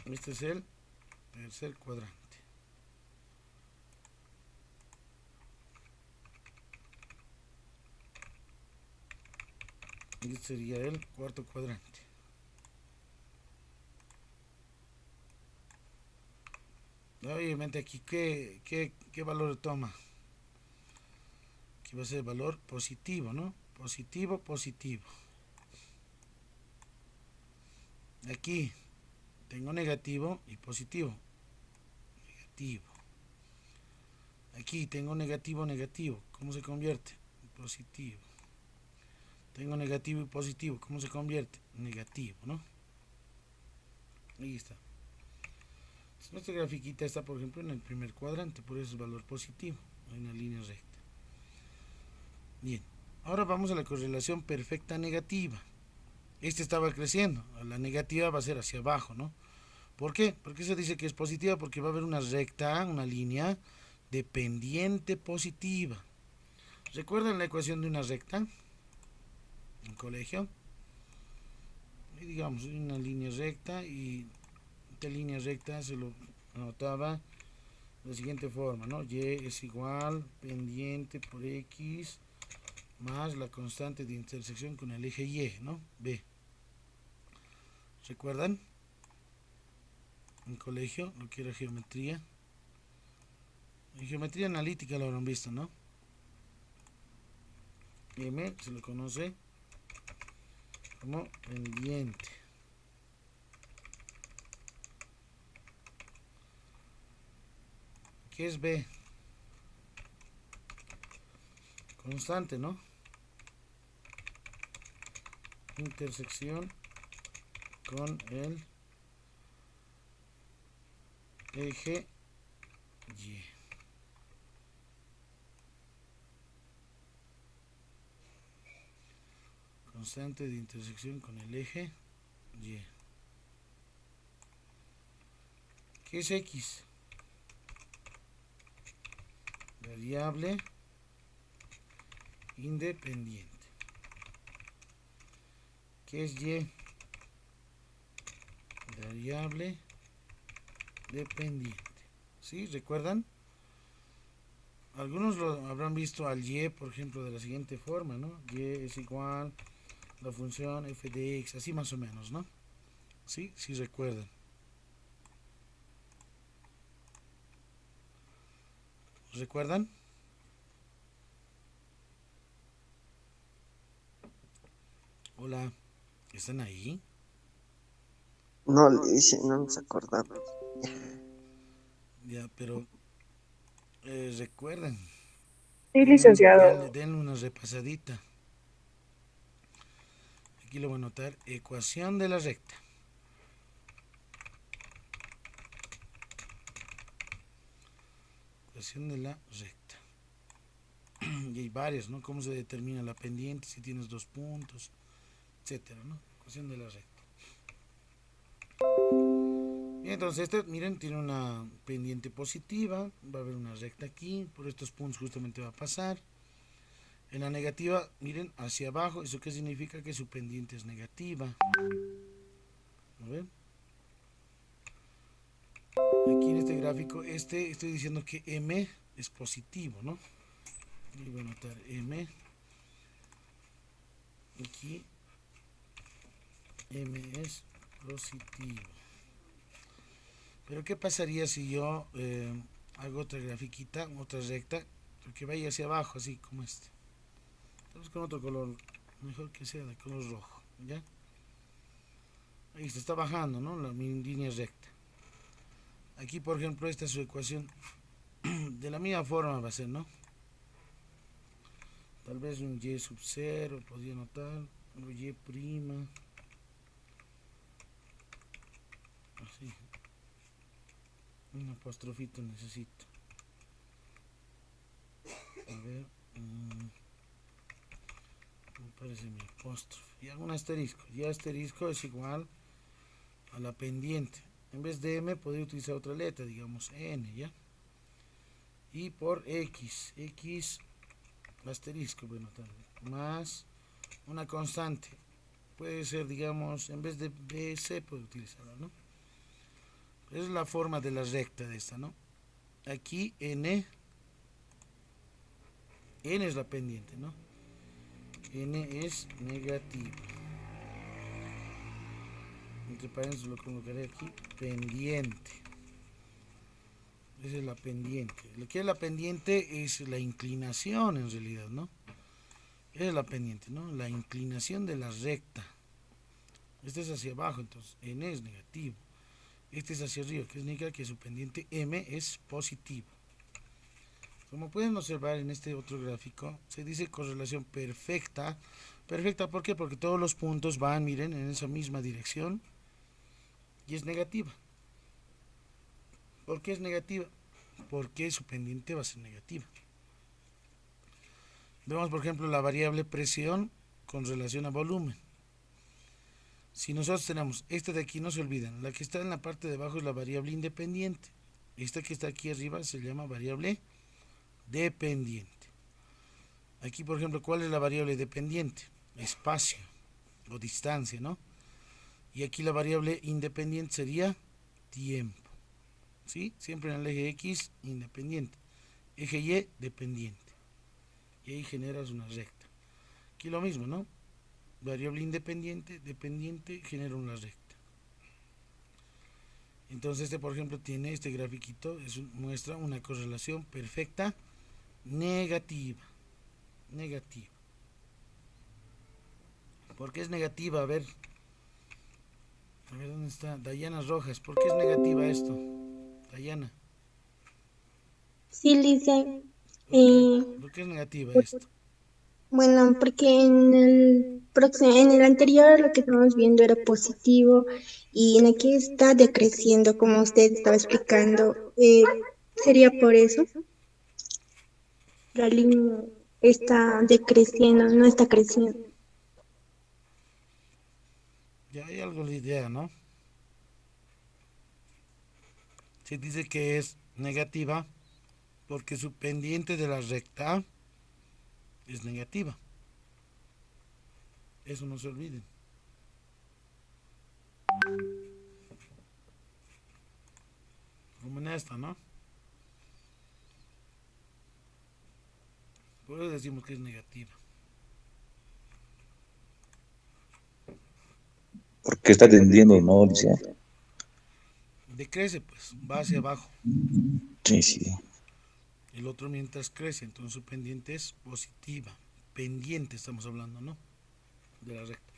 Este es el tercer cuadrante. Este sería el cuarto cuadrante. Obviamente aquí, ¿qué valor toma? Aquí va a ser valor positivo, ¿no? Positivo, positivo. Aquí tengo negativo y positivo. Negativo. Aquí tengo negativo, negativo. ¿Cómo se convierte? Positivo. Tengo negativo y positivo. ¿Cómo se convierte? Negativo, ¿no? Ahí está. Nuestra grafiquita está, por ejemplo, en el primer cuadrante, por eso es valor positivo, en una línea recta. Bien, ahora vamos a la correlación perfecta negativa. Este estaba creciendo, la negativa va a ser hacia abajo, ¿no? ¿Por qué? Porque se dice que es positiva, porque va a haber una recta, una línea de pendiente positiva. ¿Recuerdan la ecuación de una recta? En colegio. Y digamos, una línea recta y esta línea recta se lo anotaba de la siguiente forma, ¿no? Y es igual pendiente por X más la constante de intersección con el eje Y, ¿no? B. ¿Recuerdan? En colegio, lo que era geometría. En geometría analítica lo habrán visto, ¿no? M se lo conoce como pendiente. ¿Qué es B? constante, ¿no? Intersección con el eje Y. Constante de intersección con el eje Y. ¿Qué es X? Variable independiente. ¿Qué es Y? Variable dependiente. ¿Sí? ¿Recuerdan? Algunos lo habrán visto al Y, por ejemplo, de la siguiente forma, ¿no? Y es igual la función f de x, así más o menos, ¿no? ¿Sí? Sí recuerdan. ¿Recuerdan? Hola, ¿están ahí? No, Lice, no nos acordamos. Ya, pero recuerden. Sí, licenciado. Den una repasadita. Aquí lo voy a anotar. Ecuación de la recta. Ecuación de la recta. Y hay varias, ¿no? Cómo se determina la pendiente, si tienes dos puntos, etcétera, ¿no? Ecuación de la recta. Bien, entonces este, miren, tiene una pendiente positiva. Va a haber una recta aquí. Por estos puntos justamente va a pasar. En la negativa, miren, hacia abajo. ¿Eso qué significa? Que su pendiente es negativa. ¿A ver? Aquí en este gráfico, estoy diciendo que M es positivo, ¿no? Y voy a anotar M. Aquí M es positivo. Pero ¿qué pasaría si yo hago otra grafiquita, otra recta, que vaya hacia abajo, así como este? Entonces con otro color, mejor que sea de color rojo, ¿ya? Ahí se está bajando, ¿no? La línea recta. Aquí, por ejemplo, esta es su ecuación. De la misma forma va a ser, ¿no? Tal vez un Y sub 0, podría notar, o Y prima. Así. Un apostrofito necesito. A ver. Me parece mi apóstrofe. Y hago un asterisco. Y asterisco es igual a la pendiente. En vez de M podría utilizar otra letra, digamos N, ¿ya? Y por X. X asterisco, bueno, más una constante. Puede ser, digamos, en vez de BC puede utilizarlo, ¿no? Es la forma de la recta de esta, ¿no? Aquí N es la pendiente, ¿no? N es negativo. Entre paréntesis lo colocaré aquí, pendiente. Esa es la pendiente. Lo que es la pendiente es la inclinación en realidad, ¿no? Esa es la pendiente, ¿no? La inclinación de la recta. Este es hacia abajo, entonces N es negativo. Este es hacia arriba, que significa que su pendiente M es positivo. Como pueden observar en este otro gráfico, se dice correlación perfecta. Perfecta, ¿por qué? Porque todos los puntos van, miren, en esa misma dirección y es negativa. ¿Por qué es negativa? Porque su pendiente va a ser negativa. Vemos, por ejemplo, la variable presión con relación a volumen. Si nosotros tenemos esta de aquí, no se olviden, la que está en la parte de abajo es la variable independiente. Esta que está aquí arriba se llama variable dependiente. Aquí, por ejemplo, ¿cuál es la variable dependiente? Espacio o distancia, ¿no? Y aquí la variable independiente sería tiempo. ¿Sí? Siempre en el eje X independiente. Eje Y dependiente. Y ahí generas una recta. Aquí lo mismo, ¿no? Variable independiente, dependiente, genera una recta. Entonces este, por ejemplo, tiene este grafiquito, muestra una correlación perfecta negativa. Negativa. ¿Por qué es negativa? A ver dónde está. Dayana Rojas, ¿por qué es negativa esto? Dayana. Sí, Lice. ¿Por qué es negativa esto? Bueno, porque en el anterior lo que estábamos viendo era positivo y en aquí está decreciendo, como usted estaba explicando. ¿Sería por eso? La línea está decreciendo, no está creciendo. Ya hay algo de idea, ¿no? Se dice que es negativa porque su pendiente de la recta es negativa. Eso no se olviden. Como en esta, ¿no? Por eso decimos que es negativa. Porque está tendiendo, ¿no, Alicia? Decrece, pues, va hacia abajo. Sí, sí. El otro mientras crece, entonces su pendiente es positiva. Pendiente estamos hablando, ¿no? De la recta.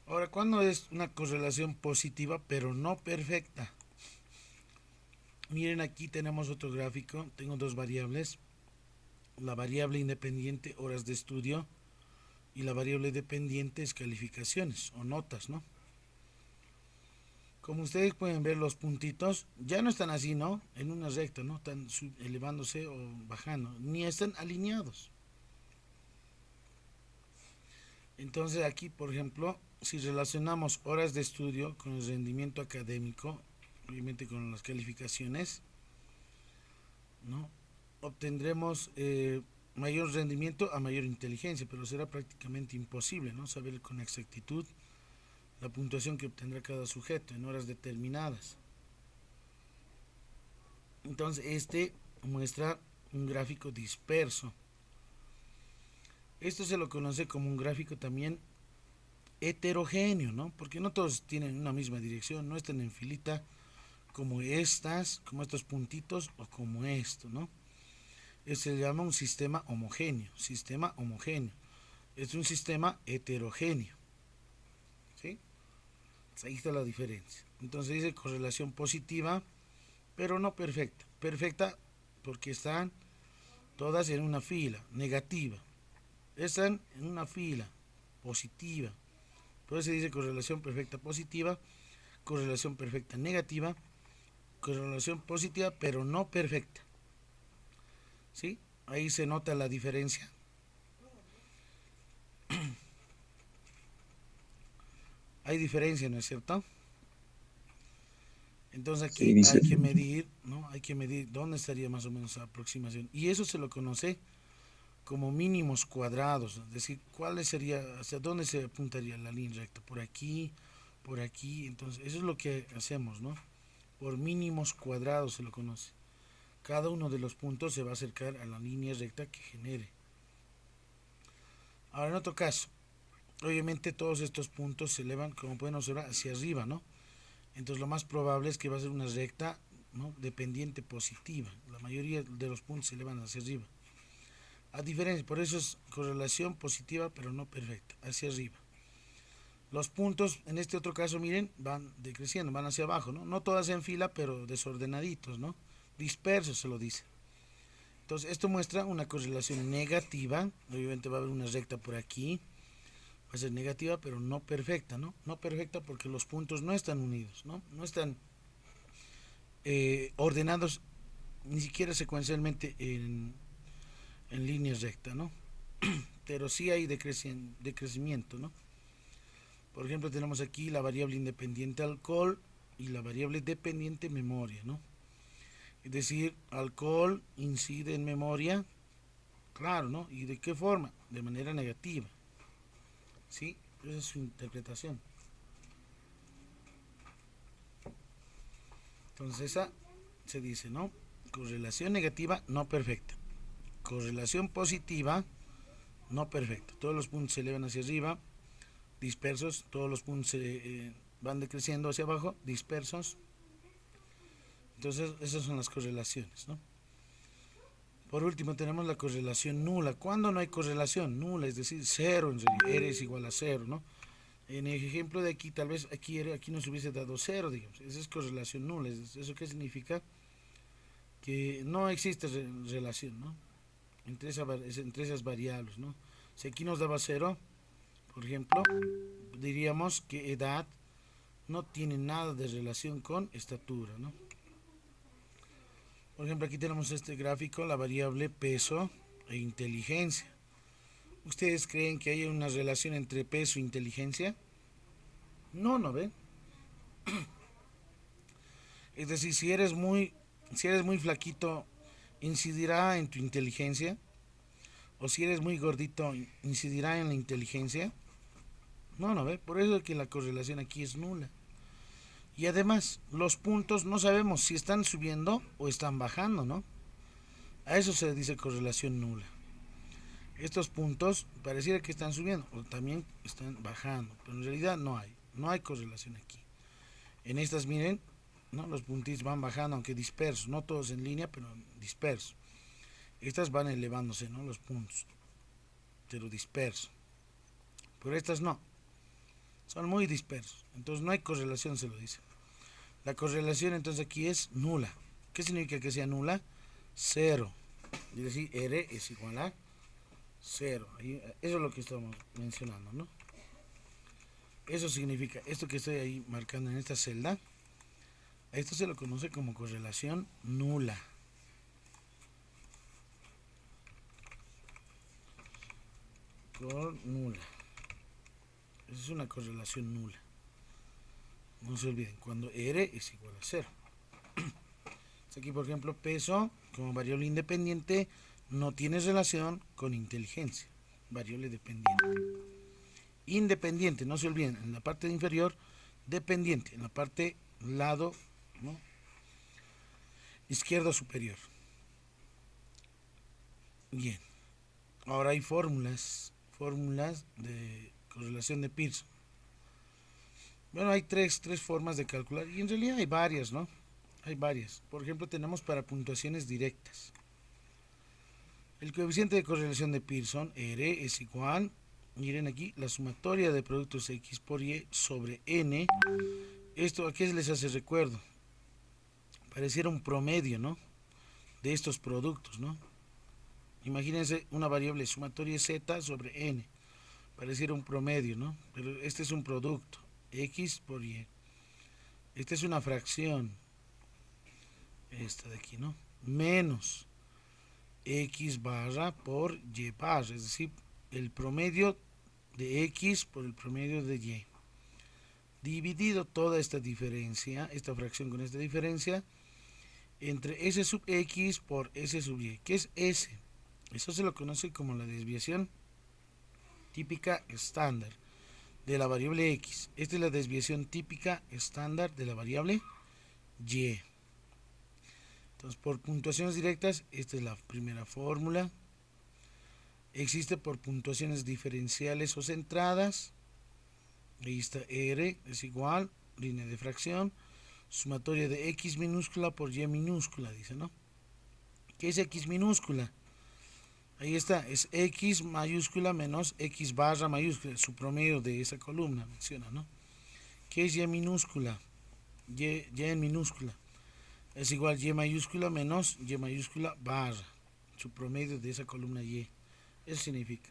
Ahora, ¿cuándo es una correlación positiva pero no perfecta? Miren, aquí tenemos otro gráfico. Tengo dos variables. La variable independiente, horas de estudio, y la variable dependiente es calificaciones o notas, ¿no? Como ustedes pueden ver, los puntitos ya no están así, ¿no? En una recta, ¿no? Están elevándose o bajando, ni están alineados. Entonces aquí, por ejemplo, si relacionamos horas de estudio con el rendimiento académico, obviamente con las calificaciones, ¿no? Obtendremos mayor rendimiento a mayor inteligencia, pero será prácticamente imposible, ¿no? Saber con exactitud la puntuación que obtendrá cada sujeto en horas determinadas. Entonces este muestra un gráfico disperso. Esto se lo conoce como un gráfico también heterogéneo, ¿no? Porque no todos tienen una misma dirección, no están en filita como estas, como estos puntitos o como esto, ¿no? Se llama un sistema homogéneo, es un sistema heterogéneo, ¿sí? Ahí está la diferencia. Entonces dice correlación positiva, pero no perfecta. Perfecta porque están todas en una fila, negativa. Están en una fila, positiva. Por eso dice correlación perfecta positiva, correlación perfecta negativa, correlación positiva, pero no perfecta. ¿Sí? Ahí se nota la diferencia. Hay diferencia, ¿no es cierto? Entonces aquí hay que medir, ¿no? Hay que medir dónde estaría más o menos la aproximación. Y eso se lo conoce como mínimos cuadrados, es decir, cuál sería, hacia dónde se apuntaría la línea recta, por aquí, entonces eso es lo que hacemos, ¿no? Por mínimos cuadrados se lo conoce. Cada uno de los puntos se va a acercar a la línea recta que genere. Ahora en otro caso, obviamente todos estos puntos se elevan, como pueden observar, hacia arriba, ¿no? Entonces lo más probable es que va a ser una recta, ¿no? Dependiente positiva. La mayoría de los puntos se elevan hacia arriba. A diferencia, por eso es correlación positiva pero no perfecta, hacia arriba. Los puntos, en este otro caso, miren, van decreciendo, van hacia abajo, ¿no? No todas en fila, pero desordenaditos, ¿no? Dispersos se lo dice. Entonces, esto muestra una correlación negativa. Obviamente va a haber una recta por aquí. Va a ser negativa, pero no perfecta, ¿no? No perfecta porque los puntos no están unidos, ¿no? No están ordenados ni siquiera secuencialmente en línea recta, ¿no? Pero sí hay decrecimiento, ¿no? Por ejemplo, tenemos aquí la variable independiente alcohol y la variable dependiente memoria, ¿no? Es decir, alcohol incide en memoria, claro, ¿no? ¿Y de qué forma? De manera negativa, ¿sí? Esa es su interpretación. Entonces esa se dice, ¿no? Correlación negativa no perfecta. Correlación positiva no perfecta. Todos los puntos se elevan hacia arriba, dispersos. Todos los puntos van decreciendo hacia abajo, dispersos. Entonces esas son las correlaciones, ¿no? Por último tenemos la correlación nula. ¿Cuándo no hay correlación? Nula, es decir, cero en realidad. R es igual a cero, ¿no? En el ejemplo de aquí, tal vez aquí nos hubiese dado cero, digamos. Esa es correlación nula. ¿Eso qué significa? Que no existe relación, ¿no? entre esas variables, ¿no? Si aquí nos daba 0, por ejemplo, diríamos que edad no tiene nada de relación con estatura, ¿no? Por ejemplo, aquí tenemos este gráfico, la variable peso e inteligencia. ¿Ustedes creen que hay una relación entre peso e inteligencia? No, ¿no ven? Es decir, si eres muy flaquito, ¿incidirá en tu inteligencia? ¿O si eres muy gordito, incidirá en la inteligencia? No, ¿no ve? Por eso es que la correlación aquí es nula. Y además, los puntos no sabemos si están subiendo o están bajando, ¿no? A eso se dice correlación nula. Estos puntos pareciera que están subiendo o también están bajando, pero en realidad no hay correlación aquí. En estas, miren, ¿no? Los puntitos van bajando, aunque dispersos, no todos en línea, pero dispersos. Estas van elevándose, ¿no? Los puntos, pero dispersos. Pero estas no, son muy dispersos, entonces no hay correlación, se lo dice. La correlación entonces aquí es nula. ¿Qué significa que sea nula? 0. Es decir, R es igual a 0. Eso es lo que estamos mencionando, ¿no? Eso significa, esto que estoy ahí marcando en esta celda, a esto se lo conoce como correlación nula. Nula. Esa es una correlación nula. No se olviden, cuando R es igual a 0. Aquí, por ejemplo, peso como variable independiente no tiene relación con inteligencia. Variable dependiente. Independiente, no se olviden, en la parte inferior, dependiente, en la parte lado, ¿no? Izquierdo superior. Bien. Ahora hay fórmulas de correlación de Pearson. Bueno, hay tres formas de calcular, y en realidad hay varias, ¿no? Hay varias. Por ejemplo, tenemos para puntuaciones directas. El coeficiente de correlación de Pearson, R, es igual, miren aquí, la sumatoria de productos X por Y sobre N. Esto, ¿a qué les hace recuerdo? Pareciera un promedio, ¿no? De estos productos, ¿no? Imagínense una variable sumatoria Z sobre N. Pareciera un promedio, ¿no? Pero este es un producto, X por Y. Esta es una fracción, esta de aquí, ¿no? Menos X barra por Y barra, es decir, el promedio de X por el promedio de Y. Dividido toda esta diferencia, esta fracción con esta diferencia, entre S sub X por S sub Y. ¿Qué es S? Eso se lo conoce como la desviación típica estándar de la variable X. Esta es la desviación típica estándar de la variable Y. Entonces, por puntuaciones directas, esta es la primera fórmula. Existe por puntuaciones diferenciales o centradas. Ahí está R, es igual, línea de fracción, sumatoria de X minúscula por Y minúscula, dice, ¿no? ¿Qué es X minúscula? Ahí está, es X mayúscula menos X barra mayúscula, su promedio de esa columna, menciona, ¿no? ¿Qué es Y minúscula? Y en minúscula. Es igual Y mayúscula menos Y mayúscula barra, su promedio de esa columna Y. Eso significa.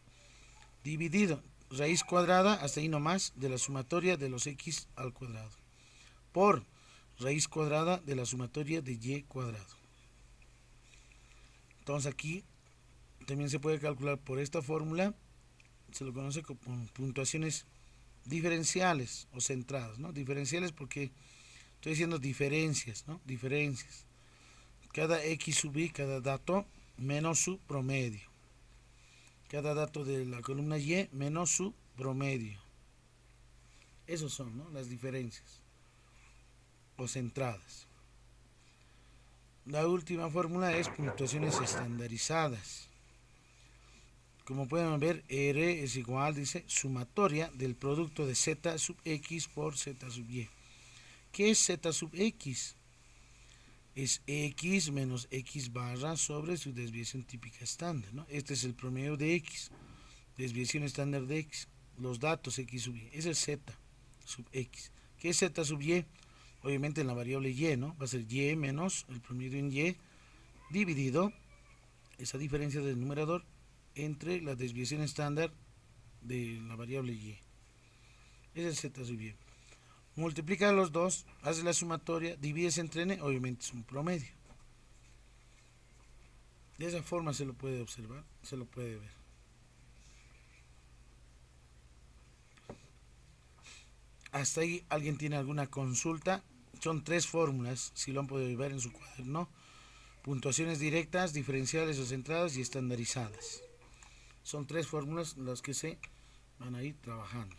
Dividido, raíz cuadrada, hasta ahí nomás, de la sumatoria de los X al cuadrado. Por raíz cuadrada de la sumatoria de Y cuadrado. Entonces aquí también se puede calcular por esta fórmula, se lo conoce como puntuaciones diferenciales o centradas, ¿no? Diferenciales porque estoy diciendo diferencias, ¿no? Diferencias. Cada X sub Y, cada dato menos su promedio. Cada dato de la columna Y menos su promedio. Esos son, ¿no? Las diferencias o centradas. La última fórmula es puntuaciones estandarizadas. Como pueden ver, R es igual, dice, sumatoria del producto de Z sub X por Z sub Y. ¿Qué es Z sub X? Es X menos X barra sobre su desviación típica estándar, ¿no? Este es el promedio de X, desviación estándar de X, los datos X sub Y. Ese es Z sub X. ¿Qué es Z sub Y? Obviamente en la variable Y, ¿no? Va a ser Y menos el promedio en Y dividido esa diferencia del numerador entre la desviación estándar de la variable y. Es el z sub y. Multiplica los dos, haces la sumatoria, divides entre n, obviamente es un promedio. De esa forma se lo puede observar, se lo puede ver. Hasta ahí, ¿alguien tiene alguna consulta? Son 3 fórmulas, si lo han podido ver en su cuaderno. Puntuaciones directas, diferenciales o centradas y estandarizadas. Son 3 fórmulas las que se van a ir trabajando.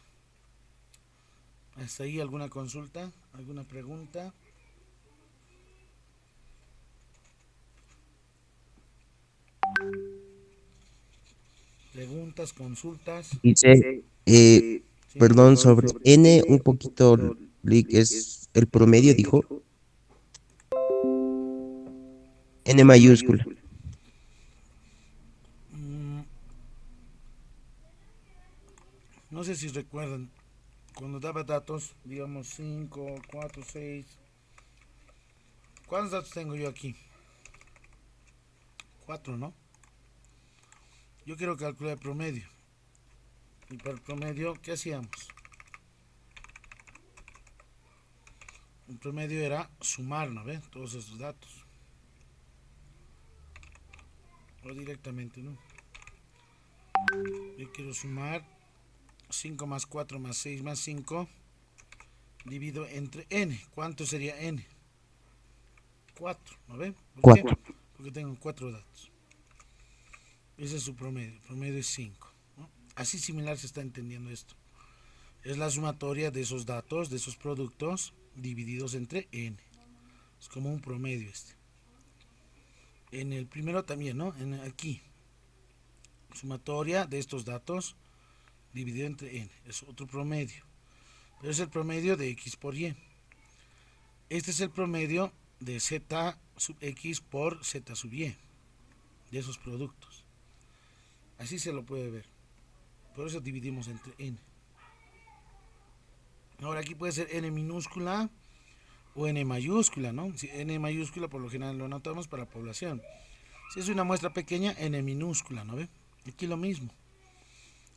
Hasta ahí, ¿alguna consulta? ¿Alguna pregunta? Preguntas, consultas. Dice, Sí. perdón, sobre N, un poquito, es el promedio, dijo. N mayúscula. No sé si recuerdan, cuando daba datos, digamos 5, 4, 6. ¿Cuántos datos tengo yo aquí? 4, ¿no? Yo quiero calcular el promedio. Y para el promedio, ¿qué hacíamos? El promedio era sumar, ¿no ve? Todos esos datos. O directamente, ¿no? Yo quiero sumar 5 más 4 más 6 más 5 dividido entre n. ¿Cuánto sería n? 4, ¿no ve? ¿Por qué? Porque tengo 4 datos. Ese es su promedio. El promedio es 5, ¿no? Así similar se está entendiendo esto. Es la sumatoria de esos datos, de esos productos, divididos entre n. Es como un promedio este. En el primero también, ¿no? Aquí. Sumatoria de estos datos dividido entre n. Es otro promedio. Pero es el promedio de x por y. Este es el promedio de z sub x por z sub y. De esos productos. Así se lo puede ver. Por eso dividimos entre n. Ahora aquí puede ser n minúscula o n mayúscula, ¿no? Si n mayúscula por lo general lo anotamos para población. Si es una muestra pequeña, n minúscula, ¿no ve? Aquí lo mismo.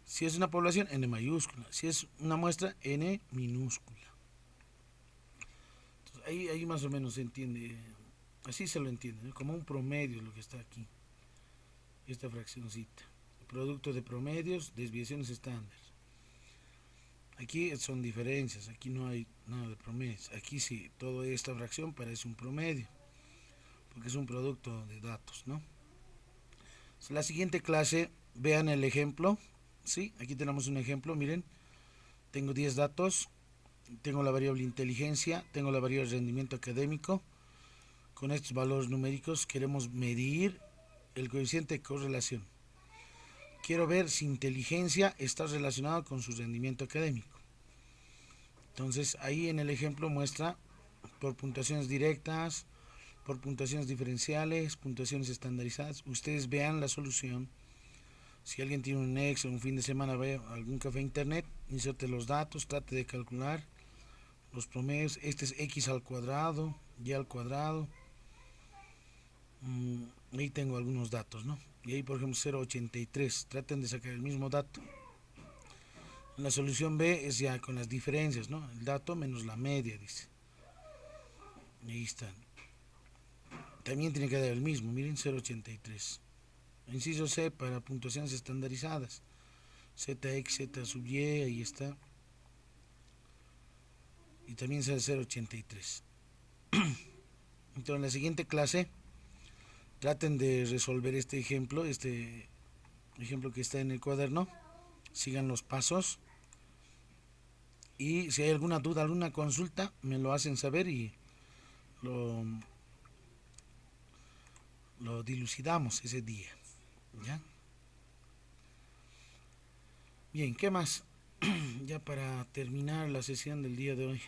Si es una población, n mayúscula. Si es una muestra, n minúscula. Entonces, ahí más o menos se entiende. Así se lo entiende, ¿no? Como un promedio lo que está aquí. Esta fraccioncita. Producto de promedios, desviaciones estándar. Aquí son diferencias, aquí no hay nada de promedios. Aquí sí, toda esta fracción parece un promedio, porque es un producto de datos, ¿no? La siguiente clase, vean el ejemplo. Sí, aquí tenemos un ejemplo, miren. Tengo 10 datos, tengo la variable inteligencia, tengo la variable rendimiento académico. Con estos valores numéricos queremos medir el coeficiente de correlación. Quiero ver si inteligencia está relacionada con su rendimiento académico. Entonces ahí en el ejemplo muestra por puntuaciones directas, por puntuaciones diferenciales, puntuaciones estandarizadas. Ustedes vean la solución. Si alguien tiene un Excel, un fin de semana, vaya a algún café internet, inserte los datos, trate de calcular los promedios. Este es x al cuadrado, y al cuadrado. Ahí tengo algunos datos, ¿no? Y ahí por ejemplo 0.83, traten de sacar el mismo dato. La solución B es ya con las diferencias, ¿no? El dato menos la media, dice. Ahí están. También tiene que dar el mismo, miren 0.83. Inciso C para puntuaciones estandarizadas. ZX, Z sub Y, ahí está. Y también sale 0.83. Entonces en la siguiente clase traten de resolver este ejemplo que está en el cuaderno. Sigan los pasos. Y si hay alguna duda, alguna consulta, me lo hacen saber y lo dilucidamos ese día. ¿Ya? Bien, ¿qué más? Ya para terminar la sesión del día de hoy.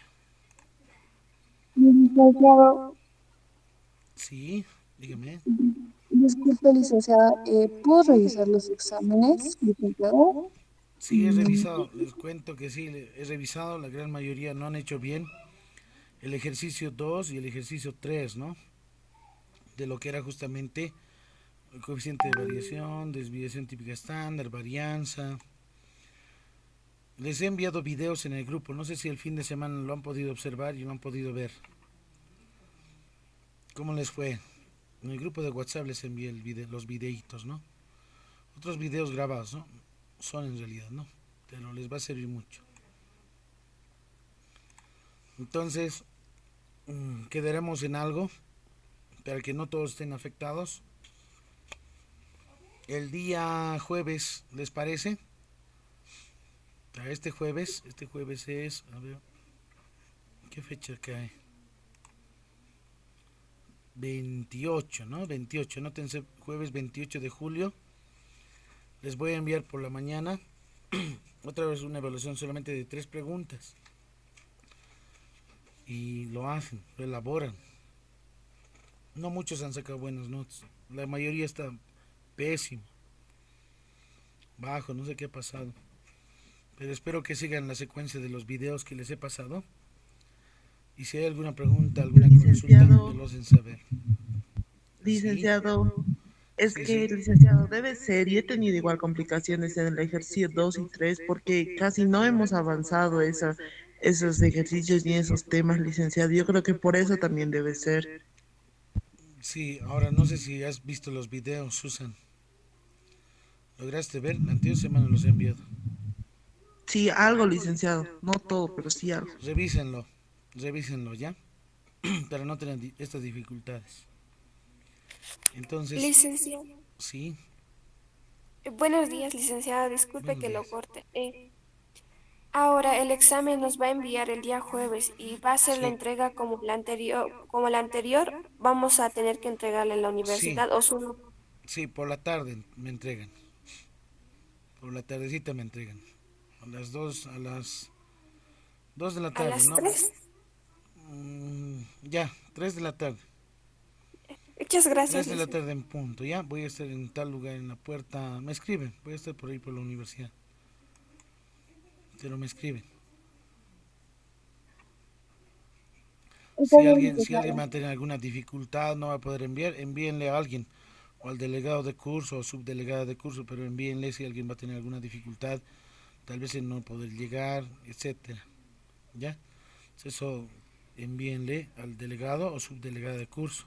Licenciado, Sí, dígame. disculpe, licenciada, ¿puedo revisar los exámenes, licenciado? Sí, he revisado, les cuento que sí, he revisado, la gran mayoría no han hecho bien el ejercicio 2 y el ejercicio 3, ¿no? De lo que era justamente coeficiente de variación, desviación típica estándar, varianza. Les he enviado videos en el grupo, no sé si el fin de semana lo han podido observar y lo han podido ver. ¿Cómo les fue? En el grupo de WhatsApp les envié los videitos, ¿no? Otros videos grabados, ¿no? Son en realidad, ¿no? Pero les va a servir mucho. Entonces, quedaremos en algo para que no todos estén afectados. El día jueves, ¿les parece? Para este jueves es, a ver, ¿qué fecha cae? 28, ¿no? 28, nótense, jueves 28 de julio. Les voy a enviar por la mañana otra vez una evaluación solamente de 3 preguntas. Y lo hacen, lo elaboran. No muchos han sacado buenas notas. La mayoría está pésimo. Bajo, no sé qué ha pasado. Pero espero que sigan la secuencia de los videos que les he pasado. Y si hay alguna pregunta, alguna consulta, me lo hacen saber. Licenciado, ¿Sí? es Sí, que, sí. licenciado, debe ser, y he tenido igual complicaciones en el ejercicio 2 y 3 porque casi no hemos avanzado esos ejercicios ni esos temas, licenciado. Yo creo que por eso también debe ser. Sí, ahora no sé si has visto los videos, Susan. ¿Lograste ver? La anterior semana los he enviado. Sí, algo, licenciado. No todo, pero sí algo. Revísenlo ya, para no tener estas dificultades. Entonces, Licenciado. sí, Buenos días, licenciada. Disculpe buenos que lo días. corte. Ahora el examen nos va a enviar el día jueves y va a ser la Sí, entrega como la anterior. Vamos a tener que entregarle en la sí, universidad o solo sí, por la tarde me entregan. Por la tardecita me entregan. A las 2 de la a tarde, las ¿no? 3. Ya, 3 de la tarde. Muchas 3 gracias, de la licenciada. tarde en punto, ya. Voy a estar en tal lugar en la puerta. Me escriben, voy a estar por ahí por la universidad. Pero me escriben. Está bien, Si alguien licenciado. va a tener alguna dificultad, no va a poder enviar, envíenle a alguien, o al delegado de curso o subdelegada de curso, pero envíenle si alguien va a tener alguna dificultad, tal vez en no poder llegar, etcétera. ¿Ya? Eso envíenle al delegado o subdelegada de curso.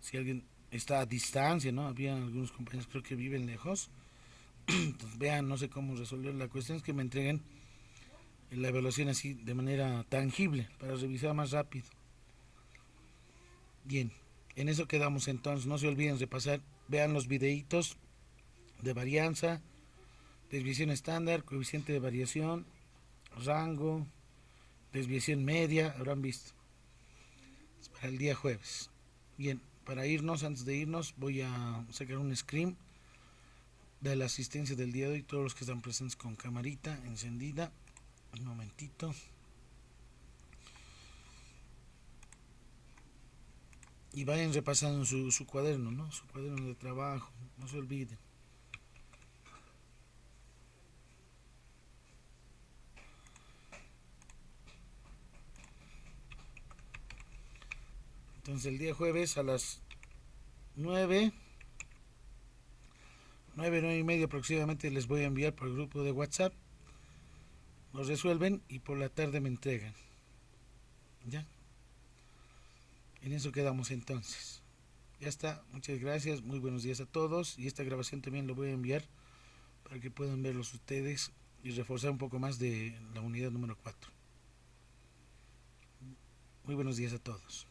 Si alguien está a distancia, ¿no? Había algunos compañeros creo que viven lejos. Entonces vean, no sé cómo resolver. La cuestión es que me entreguen la evaluación así de manera tangible para revisar más rápido. Bien, en eso quedamos entonces. No se olviden de pasar, vean los videitos de varianza, desviación estándar, coeficiente de variación, rango, desviación media, habrán visto. Es para el día jueves. Bien, para irnos, antes de irnos, voy a sacar un screen de la asistencia del día de hoy, todos los que están presentes con camarita encendida. Un momentito. Y vayan repasando su cuaderno, ¿no? Su cuaderno de trabajo, no se olviden. Entonces el día jueves a las 9, 9 y media aproximadamente les voy a enviar por el grupo de WhatsApp. Los resuelven y por la tarde me entregan. ¿Ya? En eso quedamos entonces. Ya está, muchas gracias, muy buenos días a todos. Y esta grabación también lo voy a enviar para que puedan verlos ustedes y reforzar un poco más de la unidad número 4. Muy buenos días a todos.